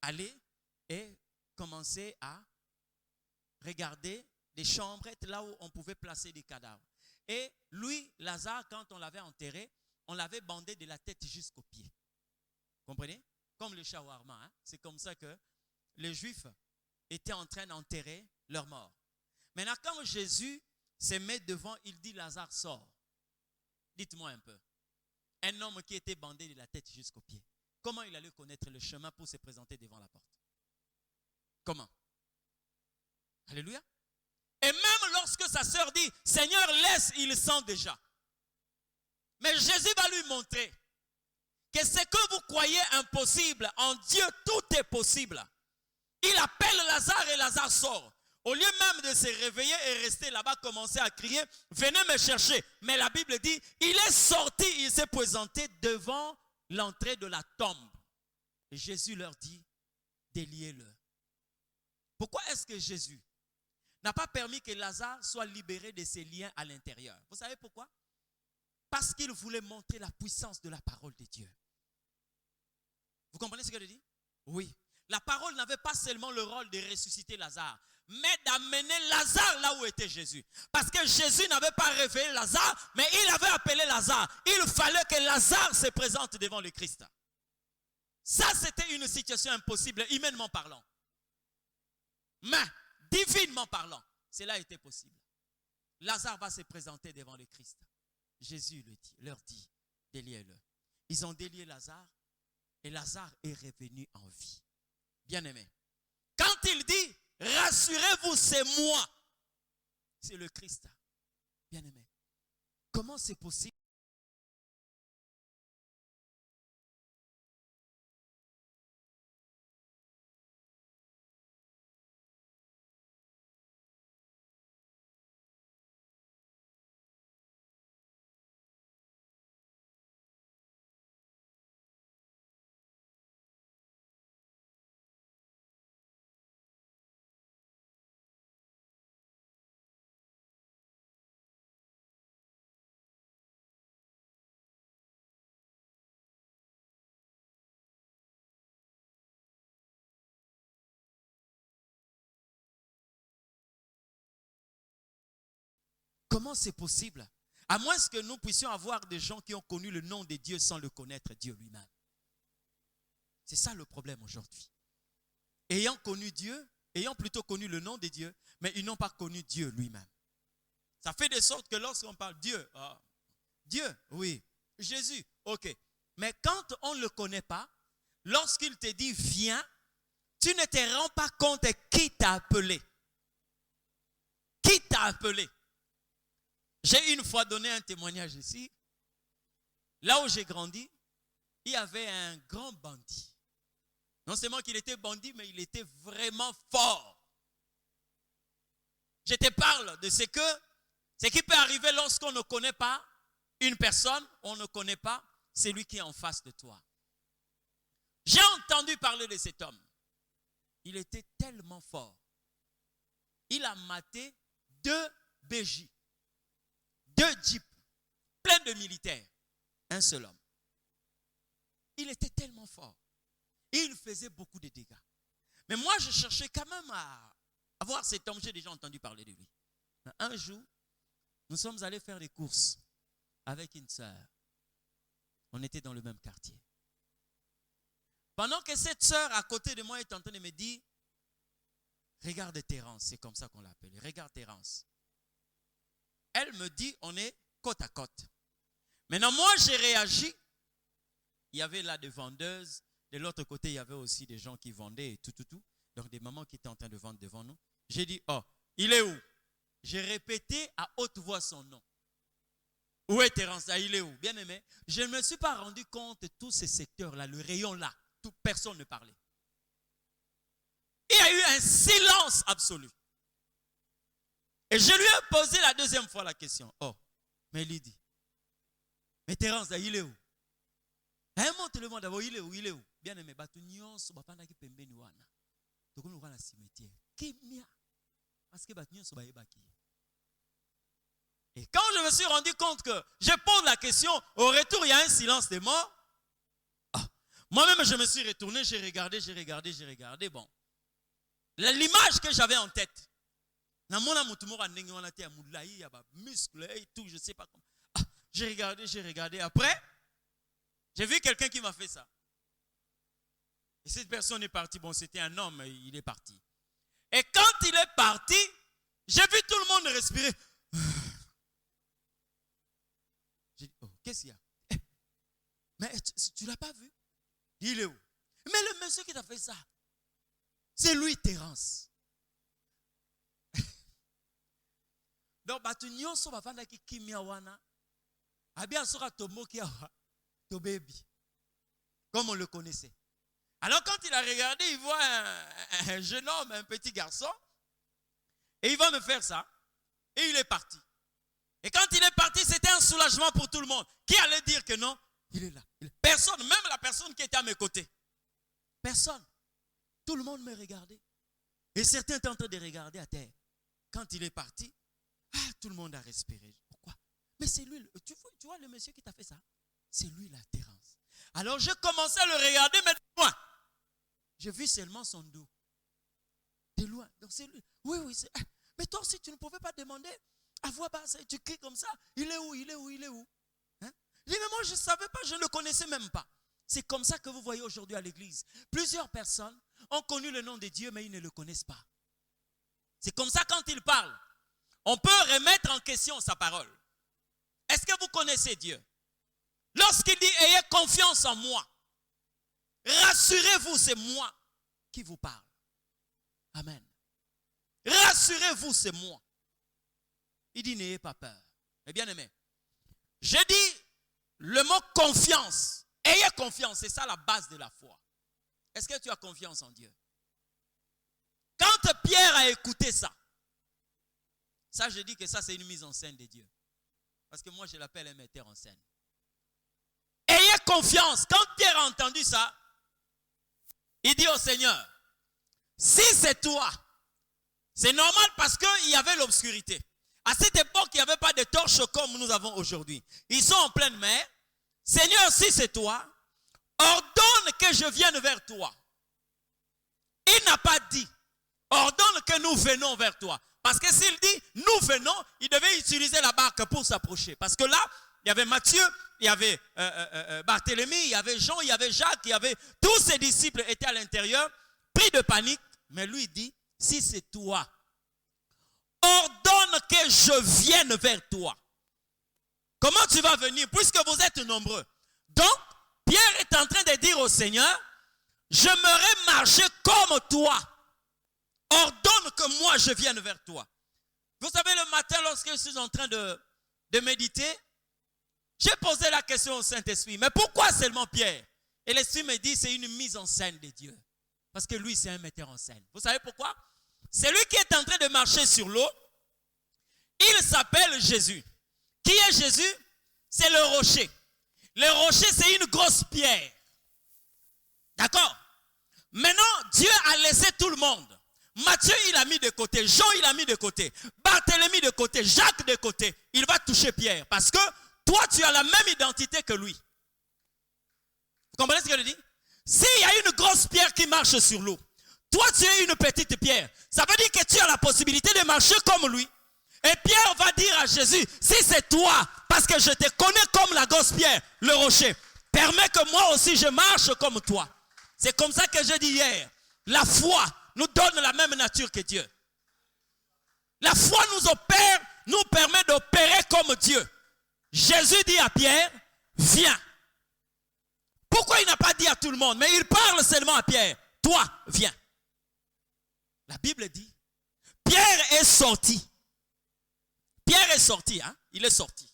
aller et commencer à regarder des chambres là où on pouvait placer des cadavres. Et lui, Lazare, quand on l'avait enterré, on l'avait bandé de la tête jusqu'aux pieds. Comprenez? Comme le shawarma. Hein? C'est comme ça que les Juifs étaient en train d'enterrer leurs morts. Maintenant, quand Jésus se met devant, il dit Lazare sort. Dites-moi un peu. Un homme qui était bandé de la tête jusqu'aux pieds. Comment il allait connaître le chemin pour se présenter devant la porte? Comment? Alléluia. Et même lorsque sa sœur dit, Seigneur, laisse, il sent déjà. Mais Jésus va lui montrer que ce que vous croyez impossible, en Dieu, tout est possible. Il appelle Lazare et Lazare sort. Au lieu même de se réveiller et rester là-bas, commencer à crier, venez me chercher. Mais la Bible dit, il est sorti, il s'est présenté devant l'entrée de la tombe. Et Jésus leur dit, déliez-le. Pourquoi est-ce que Jésus n'a pas permis que Lazare soit libéré de ses liens à l'intérieur? Vous savez pourquoi? Parce qu'il voulait montrer la puissance de la parole de Dieu. Vous comprenez ce que je dis? Oui. La parole n'avait pas seulement le rôle de ressusciter Lazare. mais d'amener Lazare là où était Jésus. Parce que Jésus n'avait pas réveillé Lazare, mais il avait appelé Lazare. Il fallait que Lazare se présente devant le Christ. Ça, c'était une situation impossible, humainement parlant. Mais, divinement parlant, cela était possible. Lazare va se présenter devant le Christ. Jésus leur dit, déliez-le. Ils ont délié Lazare et Lazare est revenu en vie. Bien-aimé. Quand il dit, rassurez-vous, c'est moi. C'est le Christ. Bien-aimé. Comment c'est possible? Comment c'est possible? À moins que nous puissions avoir des gens qui ont connu le nom de Dieu sans le connaître, Dieu lui-même. C'est ça le problème aujourd'hui. Ayant connu Dieu, ayant plutôt connu le nom de Dieu, mais ils n'ont pas connu Dieu lui-même. Ça fait de sorte que lorsqu'on parle Dieu, Dieu, oui, Jésus, ok. Mais quand on ne le connaît pas, lorsqu'il te dit viens, tu ne te rends pas compte qui t'a appelé. Qui t'a appelé? J'ai une fois donné un témoignage ici. Là où j'ai grandi, il y avait un grand bandit. Non seulement qu'il était bandit, mais il était vraiment fort. Je te parle de ce qui peut arriver lorsqu'on ne connaît pas une personne, on ne connaît pas celui qui est en face de toi. J'ai entendu parler de cet homme. Il était tellement fort. Il a maté 2 BJ. 2 jeeps, plein de militaires, un seul homme. Il était tellement fort. Et il faisait beaucoup de dégâts. Mais moi, je cherchais quand même à voir cet homme. J'ai déjà entendu parler de lui. Un jour, nous sommes allés faire des courses avec une sœur. On était dans le même quartier. Pendant que cette sœur à côté de moi est en train de me dire, regarde Terence, c'est comme ça qu'on l'appelle. Regarde Terence. Elle me dit, on est côte à côte. Maintenant, moi, j'ai réagi. Il y avait là des vendeuses. De l'autre côté, il y avait aussi des gens qui vendaient et tout. Donc, des mamans qui étaient en train de vendre devant nous. J'ai dit, oh, il est où? J'ai répété à haute voix son nom. Où est Terence? Il est où? Bien aimé. Je ne me suis pas rendu compte de tous ces secteurs-là, le rayon-là. Personne ne parlait. Il y a eu un silence absolu. Et je lui ai posé la 2e fois la question. Oh, mais il dit, mais Terence, il est où? Montre-le-moi d'abord, il est où? Il est où? Bien aimé, Batunyon, Sobapanda qui pembe ni wana. Donc on va dans le cimetière. Kimia. Parce que Batunyon, Sobayebaki. Et quand je me suis rendu compte que je pose la question, au retour, il y a un silence des morts. Moi-même, je me suis retourné, j'ai regardé. Bon. L'image que j'avais en tête. Je sais pas comment. J'ai regardé. Après, j'ai vu quelqu'un qui m'a fait ça. Et cette personne est partie. Bon, c'était un homme, il est parti. Et quand il est parti, j'ai vu tout le monde respirer. J'ai dit, oh, qu'est-ce qu'il y a? Mais tu ne l'as pas vu? Il est où? Mais le monsieur qui t'a fait ça, c'est lui, Terence. Donc, batunyo so bafanda ki kimia wana. Abia sora tomoki awa, to baby. Comme on le connaissait. Alors, quand il a regardé, il voit un jeune homme, un petit garçon. Et il va me faire ça. Et il est parti. Et quand il est parti, c'était un soulagement pour tout le monde. Qui allait dire que non? Il est là. Personne, même la personne qui était à mes côtés. Personne. Tout le monde me regardait. Et certains étaient en train de regarder à terre. Quand il est parti, tout le monde a respiré. Pourquoi? Mais c'est lui. Tu vois le monsieur qui t'a fait ça? C'est lui la Terence. Alors je commençais à le regarder, mais moi, j'ai vu seulement son dos. de loin. Donc c'est lui. Oui, mais toi aussi, tu ne pouvais pas demander à voix basse. Tu cries comme ça. Il est où? Hein? Il dit, mais moi, je ne savais pas, je ne le connaissais même pas. C'est comme ça que vous voyez aujourd'hui à l'église. Plusieurs personnes ont connu le nom de Dieu, mais ils ne le connaissent pas. C'est comme ça quand il parle. On peut remettre en question sa parole. Est-ce que vous connaissez Dieu? Lorsqu'il dit, ayez confiance en moi. Rassurez-vous, c'est moi qui vous parle. Amen. Rassurez-vous, c'est moi. Il dit, n'ayez pas peur. Mais bien aimé, j'ai dit le mot confiance. Ayez confiance, c'est ça la base de la foi. Est-ce que tu as confiance en Dieu? Quand Pierre a écouté ça, je dis que ça c'est une mise en scène de Dieu. Parce que moi je l'appelle un metteur en scène. Ayez confiance. Quand Pierre a entendu ça, il dit au Seigneur, si c'est toi, c'est normal parce qu'il y avait l'obscurité. À cette époque, il n'y avait pas de torches comme nous avons aujourd'hui. Ils sont en pleine mer. Seigneur, si c'est toi, ordonne que je vienne vers toi. Il n'a pas dit, ordonne que nous venons vers toi. Parce que s'il dit, nous venons, il devait utiliser la barque pour s'approcher. Parce que là, il y avait Matthieu, il y avait Barthélemy, il y avait Jean, il y avait Jacques, il y avait tous ses disciples étaient à l'intérieur, pris de panique. Mais lui dit, si c'est toi, ordonne que je vienne vers toi. Comment tu vas venir puisque vous êtes nombreux? Donc, Pierre est en train de dire au Seigneur, j'aimerais marcher comme toi. Ordonne que moi je vienne vers toi. Vous savez, le matin, lorsque je suis en train de méditer, j'ai posé la question au Saint-Esprit, mais pourquoi seulement Pierre? Et l'Esprit me dit, c'est une mise en scène de Dieu. Parce que lui, c'est un metteur en scène. Vous savez pourquoi? C'est lui qui est en train de marcher sur l'eau. Il s'appelle Jésus. Qui est Jésus? C'est le rocher. Le rocher, c'est une grosse pierre. D'accord? Maintenant, Dieu a laissé tout le monde. Matthieu, il a mis de côté. Jean, il a mis de côté. Barthélemy de côté. Jacques de côté. Il va toucher Pierre. Parce que toi, tu as la même identité que lui. Vous comprenez ce que je dis? S'il y a une grosse pierre qui marche sur l'eau, toi, tu es une petite pierre. Ça veut dire que tu as la possibilité de marcher comme lui. Et Pierre va dire à Jésus, si c'est toi, parce que je te connais comme la grosse pierre, le rocher, permets que moi aussi je marche comme toi. C'est comme ça que je dis hier, la foi nous donne la même nature que Dieu. La foi nous permet d'opérer comme Dieu. Jésus dit à Pierre, viens. Pourquoi il n'a pas dit à tout le monde, mais il parle seulement à Pierre, toi, viens. La Bible dit, Pierre est sorti. Pierre est sorti, hein? Il est sorti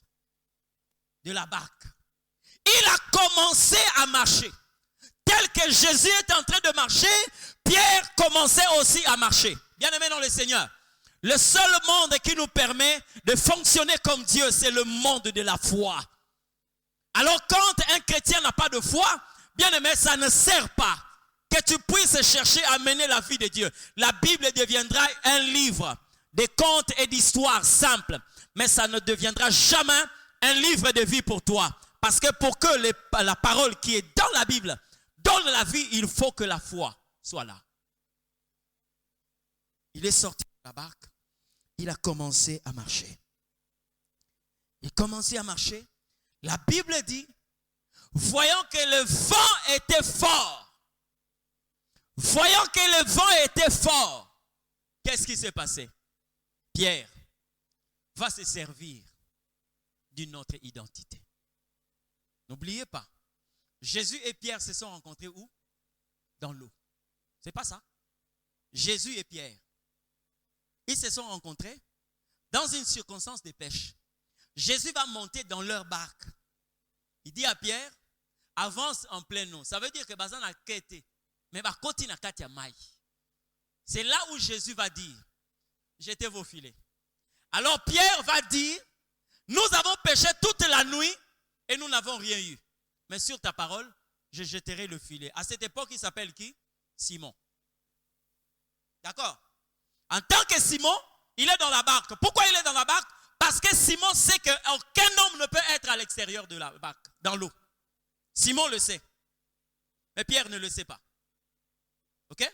de la barque. Il a commencé à marcher. Tel que Jésus est en train de marcher, Pierre commençait aussi à marcher. Bien-aimés dans le Seigneur, le seul monde qui nous permet de fonctionner comme Dieu, c'est le monde de la foi. Alors quand un chrétien n'a pas de foi, bien-aimé, ça ne sert pas que tu puisses chercher à mener la vie de Dieu. La Bible deviendra un livre de contes et d'histoires simples, mais ça ne deviendra jamais un livre de vie pour toi. Parce que pour que la parole qui est dans la Bible donne la vie, il faut que la foi soit là. Il est sorti de la barque, il a commencé à marcher. Il commençait à marcher. La Bible dit, voyant que le vent était fort, qu'est-ce qui s'est passé? Pierre va se servir d'une autre identité. N'oubliez pas, Jésus et Pierre se sont rencontrés où? Dans l'eau. C'est pas ça? Jésus et Pierre, ils se sont rencontrés dans une circonstance de pêche. Jésus va monter dans leur barque. Il dit à Pierre, avance en pleine eau. Ça veut dire que Bazan a quitté. Mais Bakoti n'a katia mai. C'est là où Jésus va dire, jetez vos filets. Alors Pierre va dire, nous avons pêché toute la nuit et nous n'avons rien eu. Mais sur ta parole, je jetterai le filet. À cette époque, il s'appelle qui? Simon. D'accord? En tant que Simon, il est dans la barque. Pourquoi il est dans la barque? Parce que Simon sait qu'aucun homme ne peut être à l'extérieur de la barque, dans l'eau. Simon le sait. Mais Pierre ne le sait pas. Ok?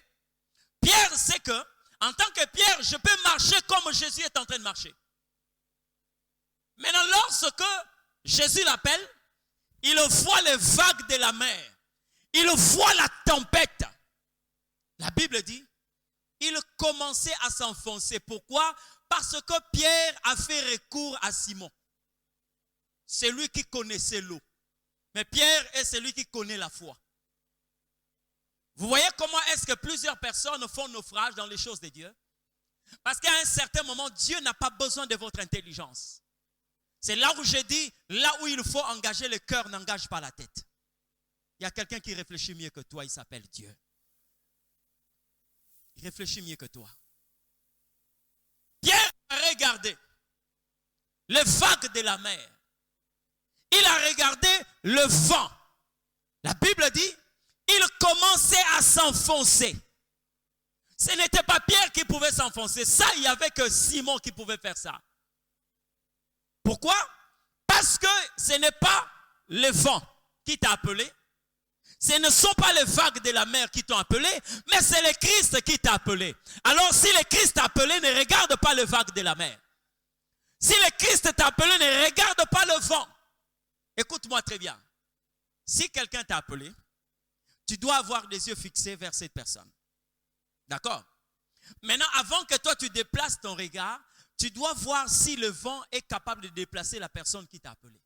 Pierre sait que, En tant que Pierre, je peux marcher comme Jésus est en train de marcher. Maintenant, lorsque Jésus l'appelle, il voit les vagues de la mer. Il voit la tempête. La Bible dit, il commençait à s'enfoncer. Pourquoi? Parce que Pierre a fait recours à Simon. C'est lui qui connaissait l'eau. Mais Pierre est celui qui connaît la foi. Vous voyez comment est-ce que plusieurs personnes font naufrage dans les choses de Dieu? Parce qu'à un certain moment, Dieu n'a pas besoin de votre intelligence. C'est là où j'ai dit, là où il faut engager le cœur, n'engage pas la tête. Il y a quelqu'un qui réfléchit mieux que toi, il s'appelle Dieu. Il réfléchit mieux que toi. Pierre a regardé les vagues de la mer. Il a regardé le vent. La Bible dit, il commençait à s'enfoncer. Ce n'était pas Pierre qui pouvait s'enfoncer. Ça, il n'y avait que Simon qui pouvait faire ça. Pourquoi? Parce que ce n'est pas le vent qui t'a appelé. Ce ne sont pas les vagues de la mer qui t'ont appelé, mais c'est le Christ qui t'a appelé. Alors si le Christ t'a appelé, ne regarde pas les vagues de la mer. Si le Christ t'a appelé, ne regarde pas le vent. Écoute-moi très bien. Si quelqu'un t'a appelé, tu dois avoir les yeux fixés vers cette personne. D'accord? Maintenant, avant que toi tu déplaces ton regard, tu dois voir si le vent est capable de déplacer la personne qui t'a appelé.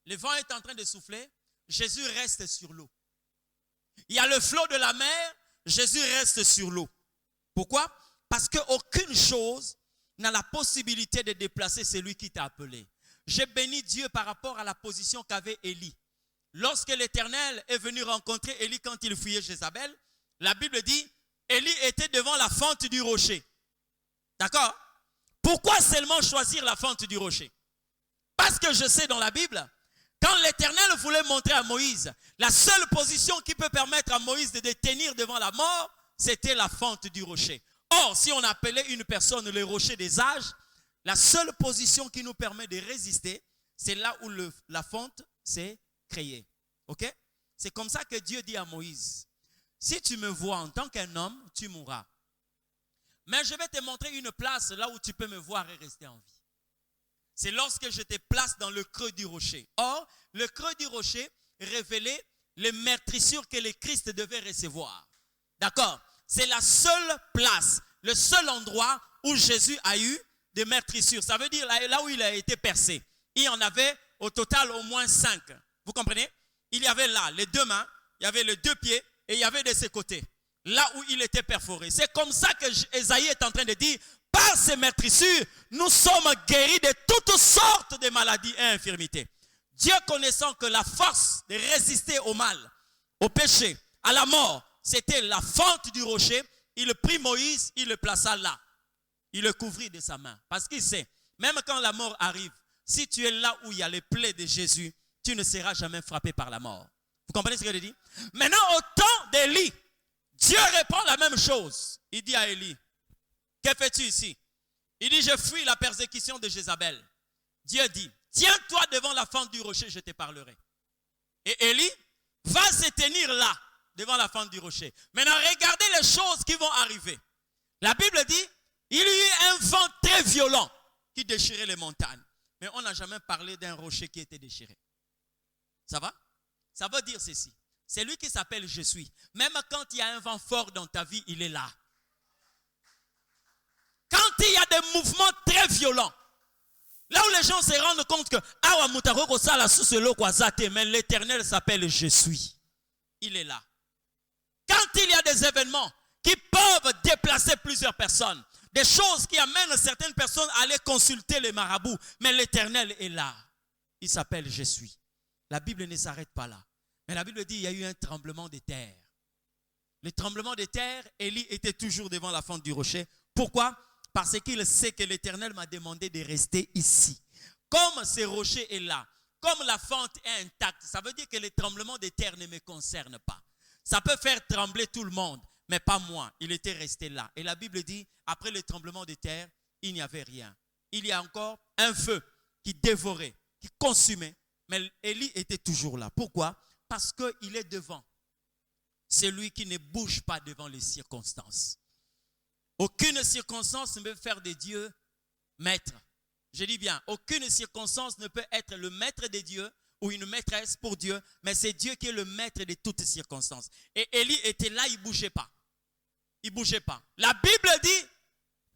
Le vent est en train de souffler, Jésus reste sur l'eau. Il y a le flot de la mer, Jésus reste sur l'eau. Pourquoi? Parce qu'aucune chose n'a la possibilité de déplacer celui qui t'a appelé. J'ai béni Dieu par rapport à la position qu'avait Élie. Lorsque l'Éternel est venu rencontrer Élie quand il fuyait Jézabel, la Bible dit, Élie était devant la fente du rocher. D'accord? Pourquoi seulement choisir la fente du rocher? Parce que je sais dans la Bible, quand l'Éternel voulait montrer à Moïse, la seule position qui peut permettre à Moïse de tenir devant la mort, c'était la fente du rocher. Or, si on appelait une personne le rocher des âges, la seule position qui nous permet de résister, c'est là où la fente s'est créée. Ok? C'est comme ça que Dieu dit à Moïse, si tu me vois en tant qu'un homme, tu mourras. Mais je vais te montrer une place là où tu peux me voir et rester en vie. C'est lorsque je te place dans le creux du rocher. Or, le creux du rocher révélait les meurtrissures que le Christ devait recevoir. D'accord? C'est la seule place, le seul endroit où Jésus a eu des meurtrissures. Ça veut dire là où il a été percé. Il y en avait au total au moins 5. Vous comprenez? Il y avait là les 2 mains, il y avait les 2 pieds et il y avait de ses côtés. Là où il était perforé. C'est comme ça que Ésaïe est en train de dire, par ces meurtrissures, nous sommes guéris de toutes sortes de maladies et infirmités. Dieu connaissant que la force de résister au mal, au péché, à la mort, c'était la fente du rocher, il prit Moïse, il le plaça là. Il le couvrit de sa main. Parce qu'il sait, même quand la mort arrive, si tu es là où il y a les plaies de Jésus, tu ne seras jamais frappé par la mort. Vous comprenez ce que je dis? Maintenant, au temps d'Élie, Dieu répond la même chose. Il dit à Élie, que fais-tu ici? Il dit, je fuis la persécution de Jézabel. Dieu dit, tiens-toi devant la fente du rocher, je te parlerai. Et Élie va se tenir là, devant la fente du rocher. Maintenant, regardez les choses qui vont arriver. La Bible dit, il y eut un vent très violent qui déchirait les montagnes. Mais on n'a jamais parlé d'un rocher qui était déchiré. Ça va? Ça veut dire ceci. C'est lui qui s'appelle Je suis. Même quand il y a un vent fort dans ta vie, il est là. Quand il y a des mouvements très violents, là où les gens se rendent compte que mais l'Éternel s'appelle Je suis. Il est là. Quand il y a des événements qui peuvent déplacer plusieurs personnes, des choses qui amènent certaines personnes à aller consulter les marabouts, mais l'Éternel est là. Il s'appelle Je suis. La Bible ne s'arrête pas là. Mais la Bible dit qu'il y a eu un tremblement de terre. Le tremblement de terre, Élie était toujours devant la fente du rocher. Pourquoi? Parce qu'il sait que l'Éternel m'a demandé de rester ici. Comme ce rocher est là, comme la fente est intacte, ça veut dire que le tremblement de terre ne me concerne pas. Ça peut faire trembler tout le monde, mais pas moi. Il était resté là. Et la Bible dit, après le tremblement de terre, il n'y avait rien. Il y a encore un feu qui dévorait, qui consumait. Mais Élie était toujours là. Pourquoi? Parce qu'il est devant. C'est lui qui ne bouge pas devant les circonstances. Aucune circonstance ne peut faire de Dieu maître. Je dis bien, aucune circonstance ne peut être le maître de Dieu ou une maîtresse pour Dieu, mais c'est Dieu qui est le maître de toutes circonstances. Et Élie était là, il ne bougeait pas. Il ne bougeait pas. La Bible dit,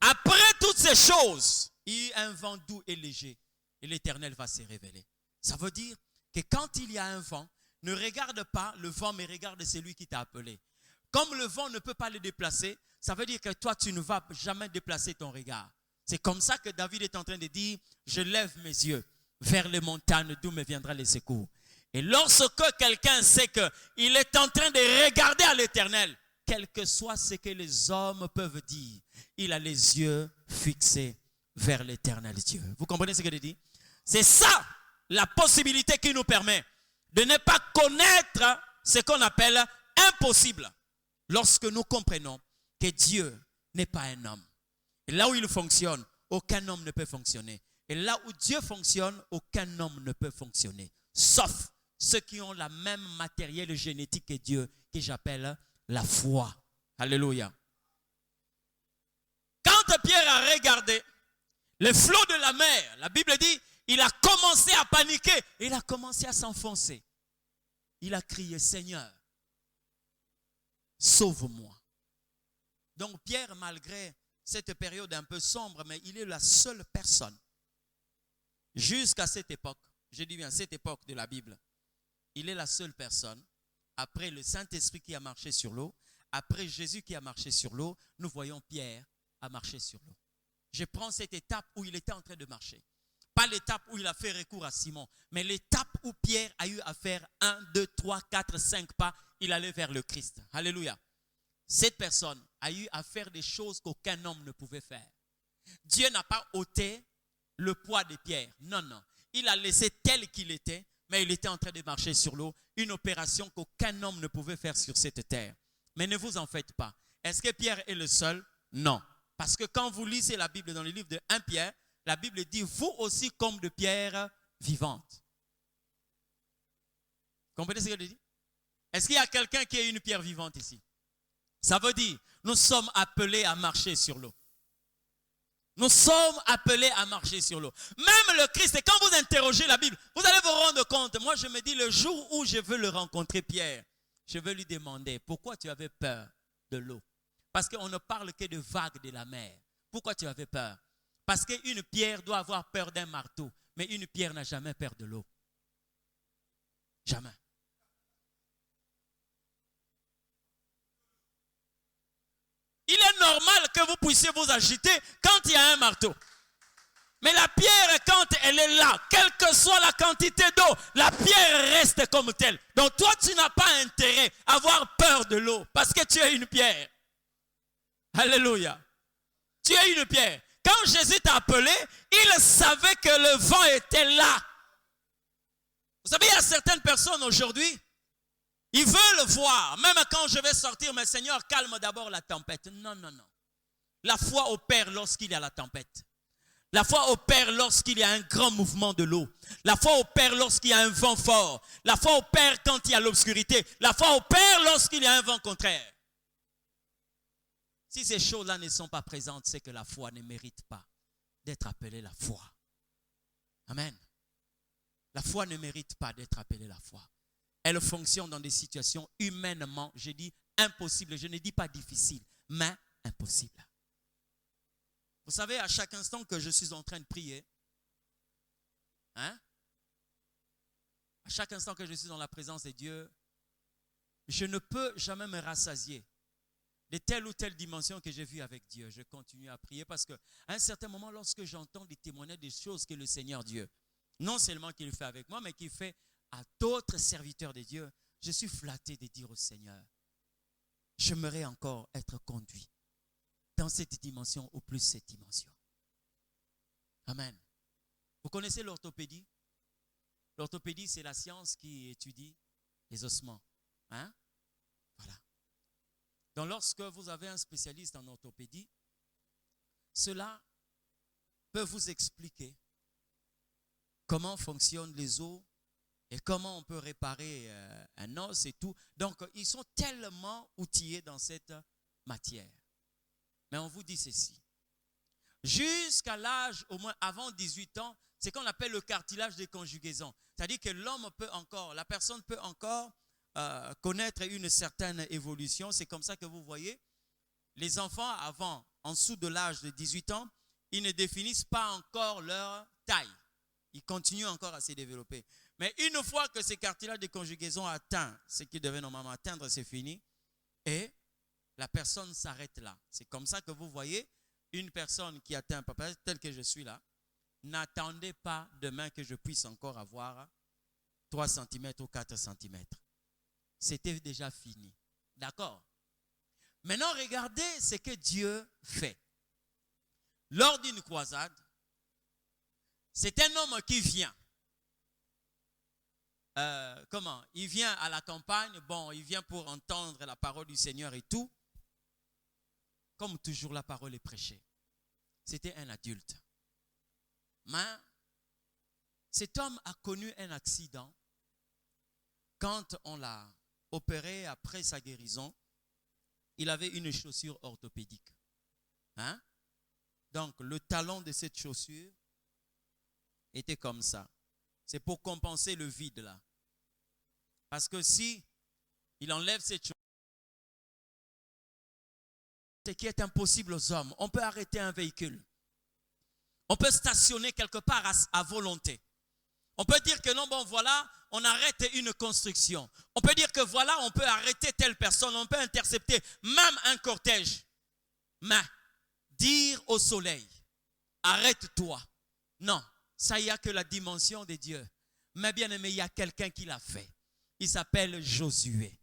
après toutes ces choses, il y a un vent doux et léger et l'Éternel va se révéler. Ça veut dire que quand il y a un vent, ne regarde pas le vent, mais regarde celui qui t'a appelé. Comme le vent ne peut pas le déplacer, ça veut dire que toi, tu ne vas jamais déplacer ton regard. C'est comme ça que David est en train de dire, je lève mes yeux vers les montagnes d'où me viendra le secours. Et lorsque quelqu'un sait qu'il est en train de regarder à l'Éternel, quel que soit ce que les hommes peuvent dire, il a les yeux fixés vers l'Éternel Dieu. Vous comprenez ce que je dis? C'est ça la possibilité qui nous permet de ne pas connaître ce qu'on appelle impossible. Lorsque nous comprenons que Dieu n'est pas un homme. Et là où il fonctionne, aucun homme ne peut fonctionner. Et là où Dieu fonctionne, aucun homme ne peut fonctionner. Sauf ceux qui ont la même matériel génétique que Dieu, que j'appelle la foi. Alléluia. Quand Pierre a regardé les flots de la mer, la Bible dit, il a commencé à paniquer. Il a commencé à s'enfoncer. Il a crié, Seigneur, sauve-moi. Donc Pierre, malgré cette période un peu sombre, mais il est la seule personne, jusqu'à cette époque, je dis bien cette époque de la Bible, il est la seule personne, après le Saint-Esprit qui a marché sur l'eau, après Jésus qui a marché sur l'eau, nous voyons Pierre a marché sur l'eau. Je prends cette étape où il était en train de marcher. Pas l'étape où il a fait recours à Simon, mais l'étape où Pierre a eu à faire 1, 2, 3, 4, 5 pas, il allait vers le Christ. Alléluia. Cette personne a eu à faire des choses qu'aucun homme ne pouvait faire. Dieu n'a pas ôté le poids de Pierre. Non, non. Il a laissé tel qu'il était, mais il était en train de marcher sur l'eau. Une opération qu'aucun homme ne pouvait faire sur cette terre. Mais ne vous en faites pas. Est-ce que Pierre est le seul? Non. Parce que quand vous lisez la Bible dans le livre de 1 Pierre, la Bible dit, vous aussi comme de pierres vivantes. Comprenez ce que je dis? Est-ce qu'il y a quelqu'un qui est une pierre vivante ici? Ça veut dire, nous sommes appelés à marcher sur l'eau. Nous sommes appelés à marcher sur l'eau. Même le Christ, et quand vous interrogez la Bible, vous allez vous rendre compte. Moi, je me dis, le jour où je veux le rencontrer, Pierre, je veux lui demander, pourquoi tu avais peur de l'eau? Parce qu'on ne parle que de vagues de la mer. Pourquoi tu avais peur? Parce qu'une pierre doit avoir peur d'un marteau, mais une pierre n'a jamais peur de l'eau. Jamais. Il est normal que vous puissiez vous agiter quand il y a un marteau. Mais la pierre, quand elle est là, quelle que soit la quantité d'eau, la pierre reste comme telle. Donc toi, tu n'as pas intérêt à avoir peur de l'eau parce que tu es une pierre. Alléluia. Tu es une pierre. Quand Jésus t'a appelé, il savait que le vent était là. Vous savez, il y a certaines personnes aujourd'hui, ils veulent voir, même quand je vais sortir, mais Seigneur, calme d'abord la tempête. Non, non, non. La foi opère lorsqu'il y a la tempête. La foi opère lorsqu'il y a un grand mouvement de l'eau. La foi opère lorsqu'il y a un vent fort. La foi opère quand il y a l'obscurité. La foi opère lorsqu'il y a un vent contraire. Si ces choses-là ne sont pas présentes, c'est que la foi ne mérite pas d'être appelée la foi. Amen. La foi ne mérite pas d'être appelée la foi. Elle fonctionne dans des situations humainement, je dis impossibles. Je ne dis pas difficiles, mais impossibles. Vous savez, à chaque instant que je suis en train de prier, à chaque instant que je suis dans la présence de Dieu, je ne peux jamais me rassasier de telle ou telle dimension que j'ai vue avec Dieu. Je continue à prier parce qu'à un certain moment, lorsque j'entends des témoignages des choses que le Seigneur Dieu, non seulement qu'il fait avec moi, mais qu'il fait à d'autres serviteurs de Dieu, je suis flatté de dire au Seigneur, j'aimerais encore être conduit dans cette dimension ou plus cette dimension. Amen. Vous connaissez l'orthopédie? L'orthopédie, c'est la science qui étudie les ossements. Voilà. Donc lorsque vous avez un spécialiste en orthopédie, cela peut vous expliquer comment fonctionnent les os et comment on peut réparer un os et tout. Donc, ils sont tellement outillés dans cette matière. Mais on vous dit ceci. Jusqu'à l'âge, au moins avant 18 ans, c'est ce qu'on appelle le cartilage des conjugaisons. C'est-à-dire que l'homme peut encore, la personne peut encore connaître une certaine évolution. C'est comme ça que vous voyez, les enfants avant, en dessous de l'âge de 18 ans, ils ne définissent pas encore leur taille. Ils continuent encore à se développer. Mais une fois que ces cartilages de conjugaison atteignent ce qu'ils devaient normalement atteindre, c'est fini. Et la personne s'arrête là. C'est comme ça que vous voyez une personne qui atteint un papa tel que je suis là. N'attendez pas demain que je puisse encore avoir 3 cm ou 4 cm. C'était déjà fini. D'accord? Maintenant, regardez ce que Dieu fait. Lors d'une croisade, c'est un homme qui vient. Il vient à la campagne. Bon, il vient pour entendre la parole du Seigneur et tout. Comme toujours, la parole est prêchée. C'était un adulte. Mais cet homme a connu un accident quand on l'a opéré après sa guérison. Il avait une chaussure orthopédique. Hein? Donc, le talon de cette chaussure était comme ça. C'est pour compenser le vide là. Parce que si il enlève cette chaussure, ce qui est impossible aux hommes, on peut arrêter un véhicule. On peut stationner quelque part à volonté. On peut dire que non, bon voilà, on arrête une construction. On peut dire que voilà, on peut arrêter telle personne, on peut intercepter même un cortège. Mais dire au soleil, arrête-toi. Non, ça y a que la dimension de Dieu. Mais bien aimé, il y a quelqu'un qui l'a fait. Il s'appelle Josué.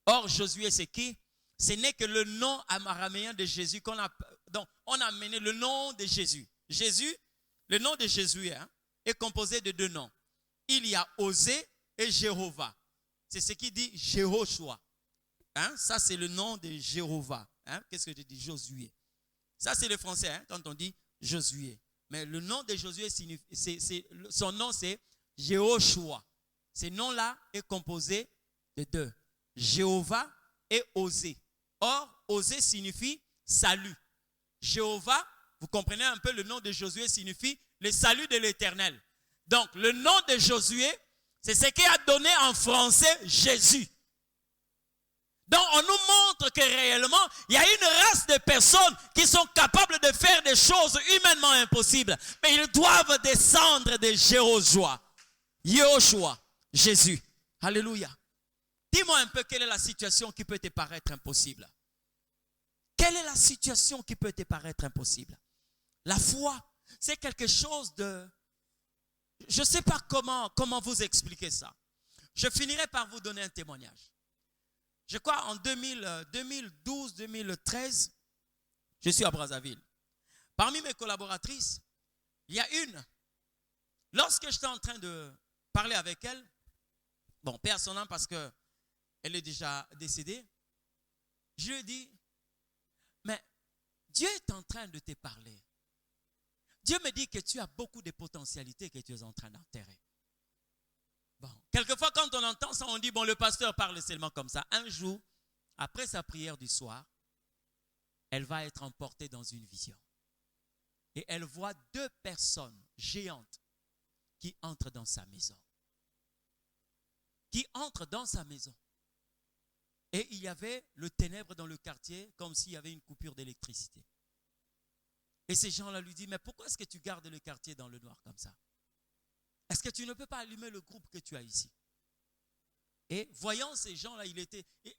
Or, Josué, c'est qui? Ce n'est que le nom araméen de Jésus qu'on a. Donc, on a amené le nom de Jésus. Jésus, le nom de Jésus est composé de 2 noms. Il y a Osée et Jéhovah. C'est ce qui dit Jéhoshua. Ça, c'est le nom de Jéhovah. Qu'est-ce que je dis? Josué. Ça, c'est le français quand on dit Josué. Mais le nom de Josué, son nom, c'est Jéhoshua. Ce nom-là est composé de 2. Jéhovah et Osée. Or, Osée signifie salut. Jéhovah, vous comprenez un peu, le nom de Josué signifie le salut de l'Éternel. Donc, le nom de Josué, c'est ce qui a donné en français Jésus. Donc, on nous montre que réellement, il y a une race de personnes qui sont capables de faire des choses humainement impossibles. Mais ils doivent descendre de Jéhoshua, Jésus. Alléluia. Dis-moi un peu quelle est la situation qui peut te paraître impossible. Quelle est la situation qui peut te paraître impossible? La foi, c'est quelque chose de... Je ne sais pas comment vous expliquer ça. Je finirai par vous donner un témoignage. Je crois en 2012-2013, je suis à Brazzaville. Parmi mes collaboratrices, il y a une. Lorsque j'étais en train de parler avec elle, bon, paix à son âme parce qu'elle est déjà décédée, je lui ai dit, mais Dieu est en train de te parler. Dieu me dit que tu as beaucoup de potentialités que tu es en train d'enterrer. Bon, quelquefois quand on entend ça, on dit, bon, le pasteur parle seulement comme ça. Un jour, après sa prière du soir, elle va être emportée dans une vision. Et elle voit 2 personnes géantes qui entrent dans sa maison. Qui entrent dans sa maison. Et il y avait le ténèbre dans le quartier, comme s'il y avait une coupure d'électricité. Et ces gens-là lui disent, mais pourquoi est-ce que tu gardes le quartier dans le noir comme ça? Est-ce que tu ne peux pas allumer le groupe que tu as ici? Et voyant ces gens-là,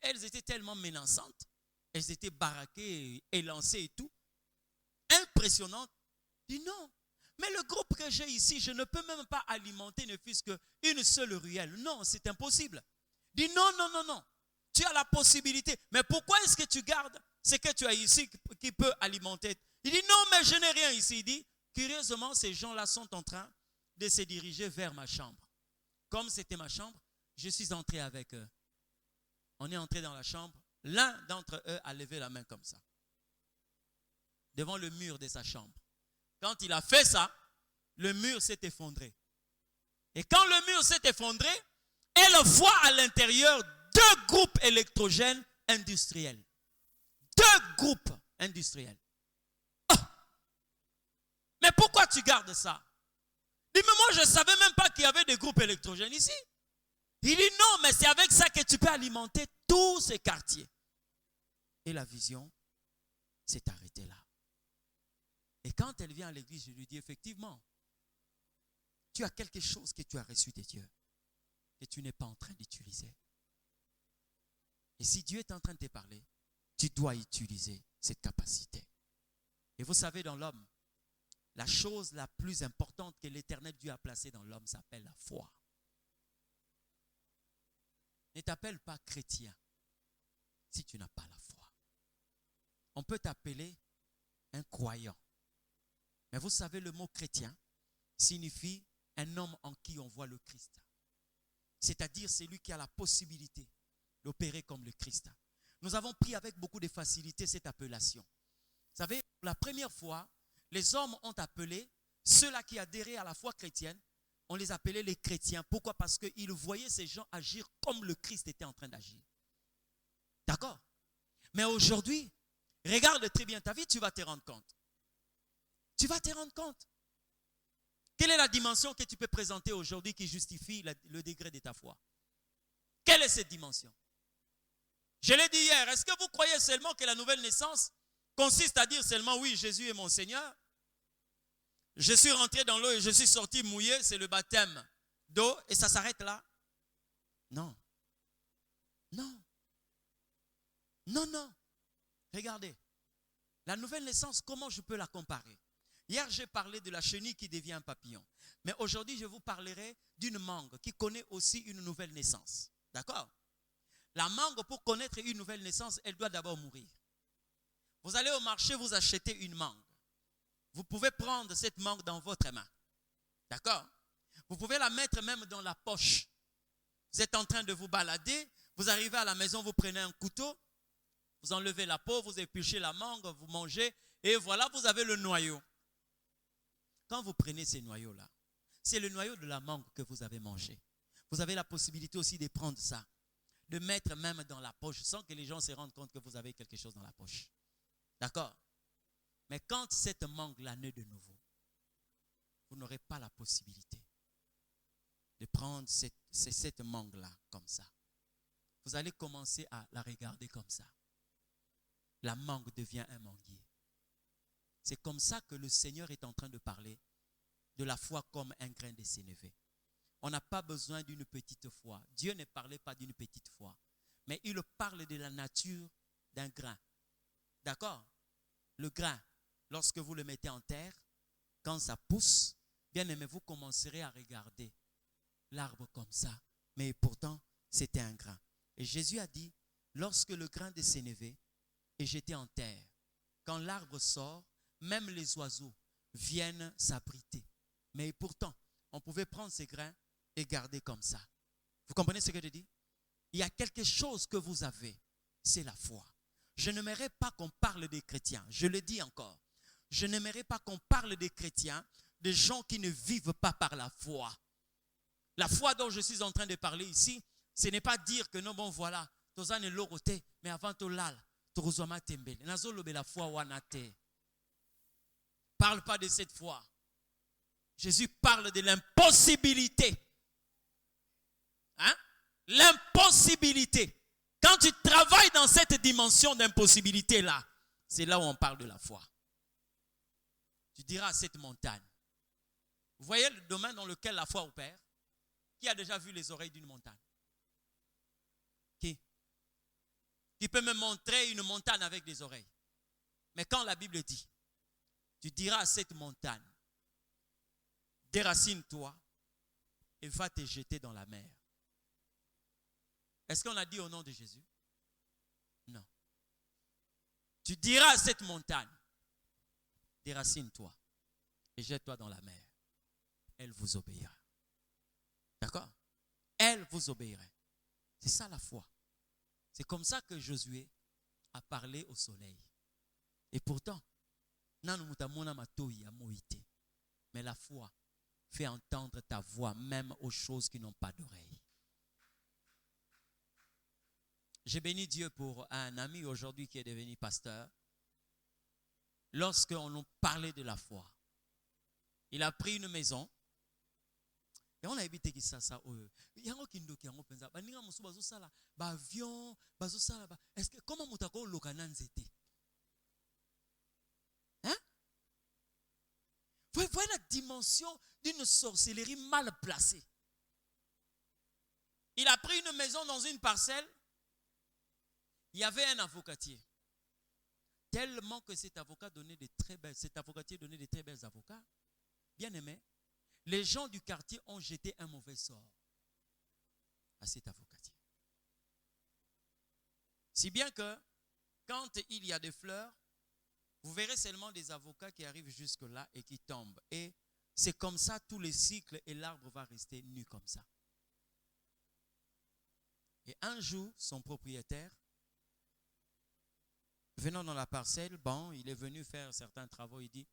elles étaient tellement menaçantes, elles étaient baraquées, élancées et tout, impressionnantes. Dit non, mais le groupe que j'ai ici, je ne peux même pas alimenter ne fût-ce qu'une seule ruelle. Non, c'est impossible. Dit non, non, non, non. Tu as la possibilité. Mais pourquoi est-ce que tu gardes ce que tu as ici qui peut alimenter? Il dit non, mais je n'ai rien ici. Il dit, curieusement, ces gens-là sont en train de se diriger vers ma chambre. Comme c'était ma chambre, je suis entré avec eux. On est entré dans la chambre. L'un d'entre eux a levé la main comme ça, devant le mur de sa chambre. Quand il a fait ça, le mur s'est effondré. Et quand le mur s'est effondré, elle voit à l'intérieur 2 groupes électrogènes industriels. 2 groupes industriels. Mais pourquoi tu gardes ça? Il dit, mais moi je ne savais même pas qu'il y avait des groupes électrogènes ici. Il dit, non, mais c'est avec ça que tu peux alimenter tous ces quartiers. Et la vision s'est arrêtée là. Et quand elle vient à l'église, je lui dis, effectivement, tu as quelque chose que tu as reçu de Dieu, que tu n'es pas en train d'utiliser. Et si Dieu est en train de te parler, tu dois utiliser cette capacité. Et vous savez, dans l'homme, la chose la plus importante que l'Éternel Dieu a placée dans l'homme s'appelle la foi. Ne t'appelle pas chrétien si tu n'as pas la foi. On peut t'appeler un croyant. Mais vous savez, le mot chrétien signifie un homme en qui on voit le Christ. C'est-à-dire celui qui a la possibilité d'opérer comme le Christ. Nous avons pris avec beaucoup de facilité cette appellation. Vous savez, pour la première fois, les hommes ont appelé ceux-là qui adhéraient à la foi chrétienne, on les appelait les chrétiens. Pourquoi? Parce qu'ils voyaient ces gens agir comme le Christ était en train d'agir. D'accord? Mais aujourd'hui, regarde très bien ta vie, tu vas te rendre compte. Tu vas te rendre compte. Quelle est la dimension que tu peux présenter aujourd'hui qui justifie le degré de ta foi? Quelle est cette dimension? Je l'ai dit hier, est-ce que vous croyez seulement que la nouvelle naissance consiste à dire seulement oui, Jésus est mon Seigneur? Je suis rentré dans l'eau et je suis sorti mouillé, c'est le baptême d'eau et ça s'arrête là? Non. Non. Non, non. Regardez. La nouvelle naissance, comment je peux la comparer? Hier, j'ai parlé de la chenille qui devient un papillon. Mais aujourd'hui, je vous parlerai d'une mangue qui connaît aussi une nouvelle naissance. D'accord? La mangue, pour connaître une nouvelle naissance, elle doit d'abord mourir. Vous allez au marché, vous achetez une mangue. Vous pouvez prendre cette mangue dans votre main. D'accord? Vous pouvez la mettre même dans la poche. Vous êtes en train de vous balader, vous arrivez à la maison, vous prenez un couteau, vous enlevez la peau, vous épluchez la mangue, vous mangez, et voilà, vous avez le noyau. Quand vous prenez ces noyaux-là, c'est le noyau de la mangue que vous avez mangé. Vous avez la possibilité aussi de prendre ça, de mettre même dans la poche, sans que les gens se rendent compte que vous avez quelque chose dans la poche. D'accord? Mais quand cette mangue-là naît de nouveau, vous n'aurez pas la possibilité de prendre cette mangue-là comme ça. Vous allez commencer à la regarder comme ça. La mangue devient un manguier. C'est comme ça que le Seigneur est en train de parler de la foi comme un grain de sénévé. On n'a pas besoin d'une petite foi. Dieu ne parlait pas d'une petite foi, mais il parle de la nature d'un grain. D'accord? Le grain, lorsque vous le mettez en terre, quand ça pousse, bien aimé, vous commencerez à regarder l'arbre comme ça. Mais pourtant, c'était un grain. Et Jésus a dit, lorsque le grain de sénévé est jeté en terre, quand l'arbre sort, même les oiseaux viennent s'abriter. Mais pourtant, on pouvait prendre ces grains et garder comme ça. Vous comprenez ce que je dis? Il y a quelque chose que vous avez, c'est la foi. Je n'aimerais pas qu'on parle des chrétiens, je le dis encore. Je n'aimerais pas qu'on parle des chrétiens, des gens qui ne vivent pas par la foi. La foi dont je suis en train de parler ici, ce n'est pas dire que non, bon voilà, tozane lorote, mais avant tolal, torozoma tembele. Nazolobe la foi wanate. Parle pas de cette foi. Jésus parle de l'impossibilité. Hein? L'impossibilité. Quand tu travailles dans cette dimension d'impossibilité-là, c'est là où on parle de la foi. Tu diras à cette montagne. Vous voyez le domaine dans lequel la foi opère? Qui a déjà vu les oreilles d'une montagne? Qui? Qui peut me montrer une montagne avec des oreilles? Mais quand la Bible dit, tu diras à cette montagne, déracine-toi et va te jeter dans la mer. Est-ce qu'on a dit au nom de Jésus? Non. Tu diras à cette montagne, déracine-toi et jette-toi dans la mer. Elle vous obéira. D'accord? Elle vous obéirait. C'est ça la foi. C'est comme ça que Josué a parlé au soleil. Et pourtant, mais la foi fait entendre ta voix même aux choses qui n'ont pas d'oreille. J'ai béni Dieu pour un ami aujourd'hui qui est devenu pasteur. Lorsqu'on nous parlait de la foi, Il a pris une maison. Et on a évité que ça. Yango kindoki yango penza. Baninga musu bazo sala ba avion, bazo sala ba. Est-ce que comment mutako lokana nzete? Hein? Vous voyez la dimension d'une sorcellerie mal placée. Il a pris une maison dans une parcelle. Il y avait un avocatier. Tellement que cet avocatier donnait de très belles avocats. Bien aimé. Les gens du quartier ont jeté un mauvais sort à cet avocatier. Si bien que quand il y a des fleurs, vous verrez seulement des avocats qui arrivent jusque-là et qui tombent. Et c'est comme ça tout le cycle et l'arbre va rester nu comme ça. Et un jour, son propriétaire, venant dans la parcelle, bon, il est venu faire certains travaux, il dit,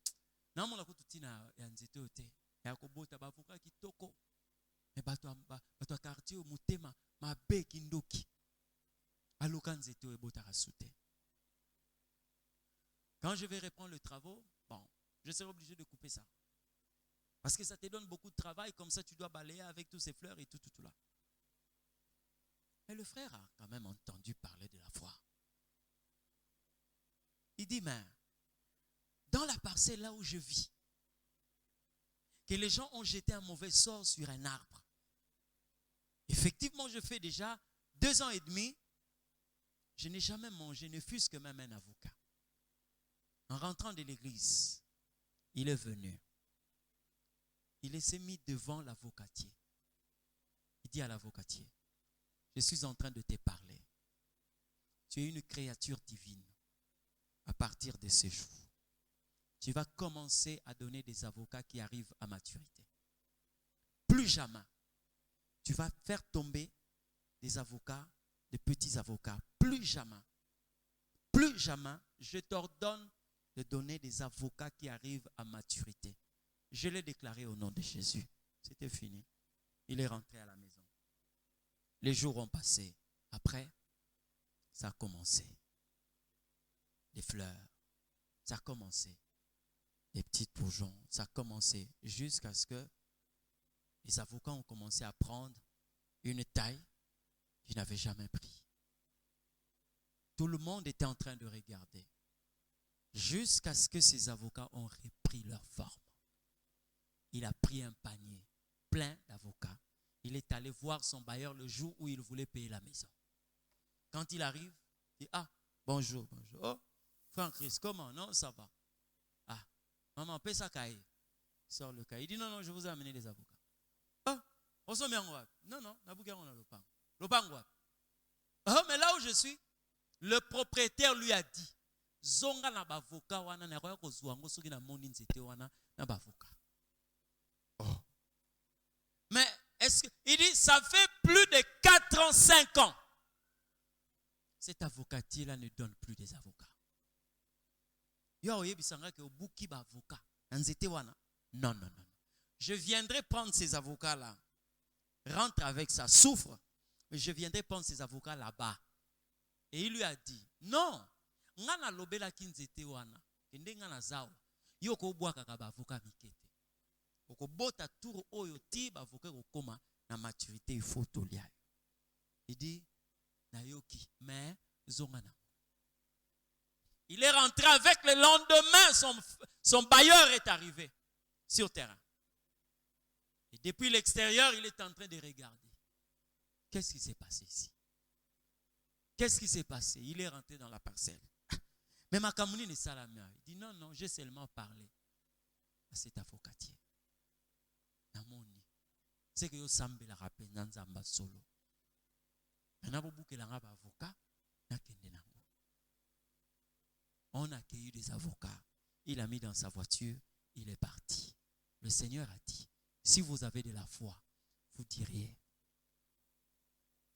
non, mon akututina yanzete ote, yakobota bavuka kitoko, mais bato quartier au mutema, ma be kindoki, aloka nzete ebota rasute. Quand je vais reprendre le travaux, bon, je serai obligé de couper ça. Parce que ça te donne beaucoup de travail, comme ça tu dois balayer avec tous ces fleurs et tout là. Mais le frère a quand même entendu parler de la foi. Il dit, mais dans la parcelle là où je vis, que les gens ont jeté un mauvais sort sur un arbre. Effectivement, je fais déjà 2 ans et demi, je n'ai jamais mangé, ne fût-ce que même un avocat. En rentrant de l'église, il est venu. Il s'est mis devant l'avocatier. Il dit à l'avocatier, je suis en train de te parler. Tu es une créature divine. À partir de ce jour, tu vas commencer à donner des avocats qui arrivent à maturité. Plus jamais, tu vas faire tomber des avocats, des petits avocats. Plus jamais, je t'ordonne de donner des avocats qui arrivent à maturité. Je l'ai déclaré au nom de Jésus. C'était fini. Il est rentré à la maison. Les jours ont passé. Après, ça a commencé. Les fleurs, ça a commencé. Les petites bourgeons, ça a commencé jusqu'à ce que les avocats ont commencé à prendre une taille qu'ils n'avaient jamais pris. Tout le monde était en train de regarder jusqu'à ce que ces avocats ont repris leur forme. Il a pris un panier plein d'avocats. Il est allé voir son bailleur le jour où il voulait payer la maison. Quand il arrive, il dit, ah, bonjour. Oh, frère Christ, comment? Non, ça va. Ah, maman, paie ça cahier. Il sort le cahier. Il dit, non, je vous ai amené des avocats. Ah, on se met en web. Non, Nabouga, on a le pain. Le pain web. Ah, mais là où je suis, le propriétaire lui a dit, zonga na bavoka wana na koya kozwango soki na moni nzete wana na bavoka. Oh. Mais est-ce que il dit ça fait plus de 4 ans, 5 ans. Cet avocatier là ne donne plus des avocats. Yo oyebisanga ke obuki ba avocat nzete wana. Non. Je viendrai prendre ces avocats là. Rentre avec ça, souffre. Mais je viendrai prendre ces avocats là-bas. Et il lui a dit, non. Ngana lobela kinzete wana. Kende ngana zao. Yo ko bwaka ka ba avocat mikete. Oko bota tour oyo ti ba avocat ko koma na maturité il faut tolia. Il dit nayoki mais zongana. Il est rentré avec le lendemain, son bailleur est arrivé sur terrain. Et depuis l'extérieur, il est en train de regarder. Qu'est-ce qui s'est passé ici? Qu'est-ce qui s'est passé? Il est rentré dans la parcelle. Mais ma camouni n'est pas la mienne. Il dit non, j'ai seulement parlé à cet avocatier. Namoni. C'est que yo sambe la rappel nanzamba solo. On a accueilli des avocats. Il a mis dans sa voiture. Il est parti. Le Seigneur a dit, si vous avez de la foi, vous diriez.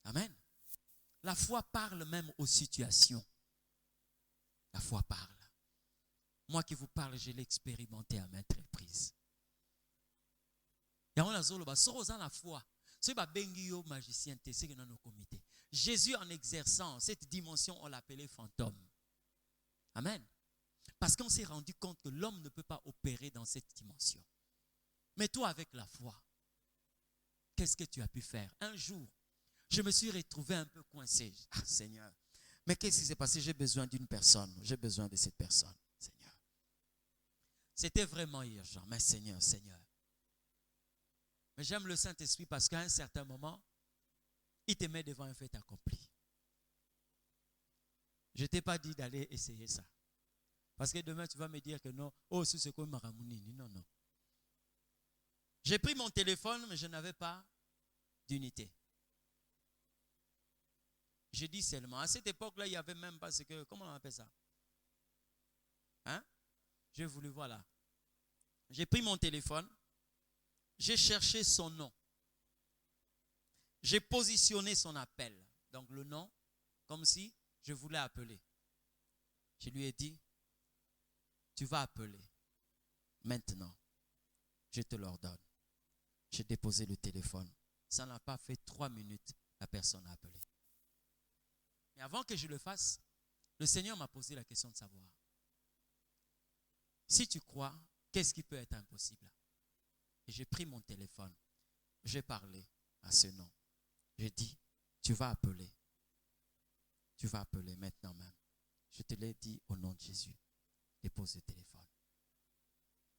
Amen. La foi parle même aux situations. La foi parle. Moi qui vous parle, je l'ai expérimenté à maintes reprises. La foi. Jésus, en exerçant cette dimension, on l'appelait fantôme. Amen. Parce qu'on s'est rendu compte que l'homme ne peut pas opérer dans cette dimension. Mais toi, avec la foi, qu'est-ce que tu as pu faire? Un jour, je me suis retrouvé un peu coincé. Ah, Seigneur, mais qu'est-ce qui s'est passé? J'ai besoin d'une personne. J'ai besoin de cette personne, Seigneur. C'était vraiment urgent. Mais Seigneur, Seigneur. Mais j'aime le Saint-Esprit parce qu'à un certain moment, il te met devant un fait accompli. Je ne t'ai pas dit d'aller essayer ça. Parce que demain, tu vas me dire que non. Oh, c'est quoi Maramounini? Non, non. J'ai pris mon téléphone, mais je n'avais pas d'unité. Je dis seulement, à cette époque-là, il n'y avait même pas ce que, comment on appelle ça? Hein? J'ai voulu, voilà. J'ai pris mon téléphone, j'ai cherché son nom. J'ai positionné son appel. Donc le nom, comme si je voulais appeler. Je lui ai dit, tu vas appeler. Maintenant, je te l'ordonne. J'ai déposé le téléphone. Ça n'a pas fait 3 minutes, la personne a appelé. Mais avant que je le fasse, le Seigneur m'a posé la question de savoir, si tu crois, qu'est-ce qui peut être impossible? Et j'ai pris mon téléphone, j'ai parlé à ce nom. J'ai dit, tu vas appeler. Tu vas appeler maintenant même. Je te l'ai dit au nom de Jésus. Dépose le téléphone.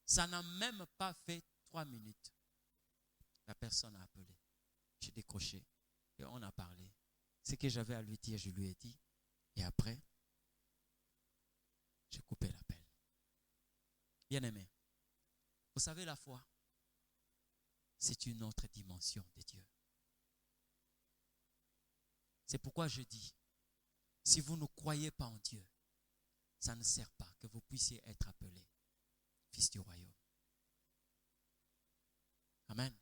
Ça n'a même pas fait 3 minutes. La personne a appelé. J'ai décroché et on a parlé. Ce que j'avais à lui dire, je lui ai dit. Et après, j'ai coupé l'appel. Bien-aimé, vous savez, la foi, c'est une autre dimension de Dieu. C'est pourquoi je dis, si vous ne croyez pas en Dieu, ça ne sert pas que vous puissiez être appelés fils du royaume. Amen.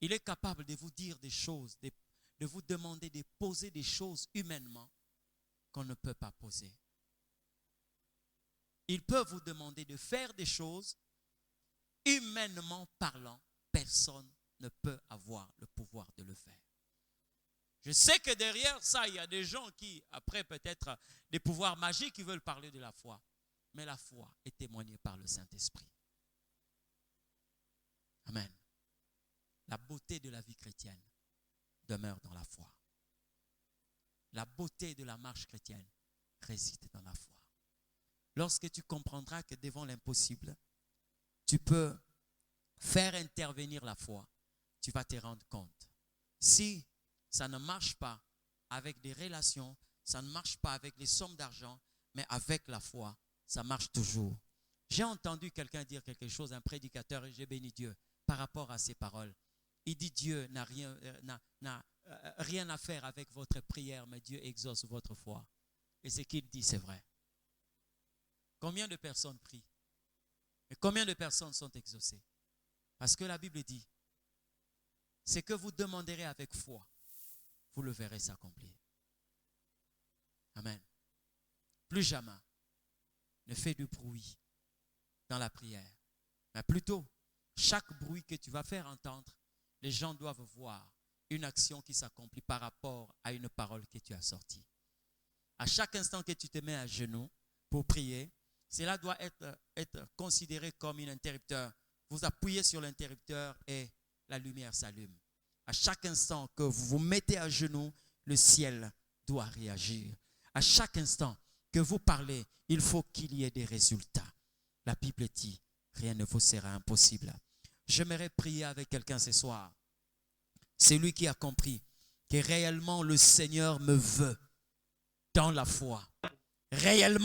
Il est capable de vous dire des choses, de vous demander de poser des choses humainement qu'on ne peut pas poser. Il peut vous demander de faire des choses, humainement parlant, personne ne peut avoir le pouvoir de le faire. Je sais que derrière ça, il y a des gens qui, après peut-être des pouvoirs magiques, qui veulent parler de la foi. Mais la foi est témoignée par le Saint-Esprit. Amen. La beauté de la vie chrétienne demeure dans la foi. La beauté de la marche chrétienne réside dans la foi. Lorsque tu comprendras que devant l'impossible, tu peux faire intervenir la foi, tu vas te rendre compte. Si ça ne marche pas avec des relations, ça ne marche pas avec les sommes d'argent, mais avec la foi, ça marche toujours. J'ai entendu quelqu'un dire quelque chose, un prédicateur, et j'ai béni Dieu par rapport à ces paroles. Il dit Dieu n'a rien à faire avec votre prière, mais Dieu exauce votre foi. Et ce qu'il dit, c'est vrai. Combien de personnes prient? Et combien de personnes sont exaucées? Parce que la Bible dit, ce que vous demanderez avec foi, vous le verrez s'accomplir. Amen. Plus jamais ne fais du bruit dans la prière. Mais plutôt, chaque bruit que tu vas faire entendre, les gens doivent voir une action qui s'accomplit par rapport à une parole que tu as sortie. À chaque instant que tu te mets à genoux pour prier, cela doit être considéré comme un interrupteur. Vous appuyez sur l'interrupteur et la lumière s'allume. À chaque instant que vous vous mettez à genoux, le ciel doit réagir. À chaque instant que vous parlez, il faut qu'il y ait des résultats. La Bible dit, rien ne vous sera impossible. J'aimerais prier avec quelqu'un ce soir. C'est lui qui a compris que réellement le Seigneur me veut dans la foi. Réellement.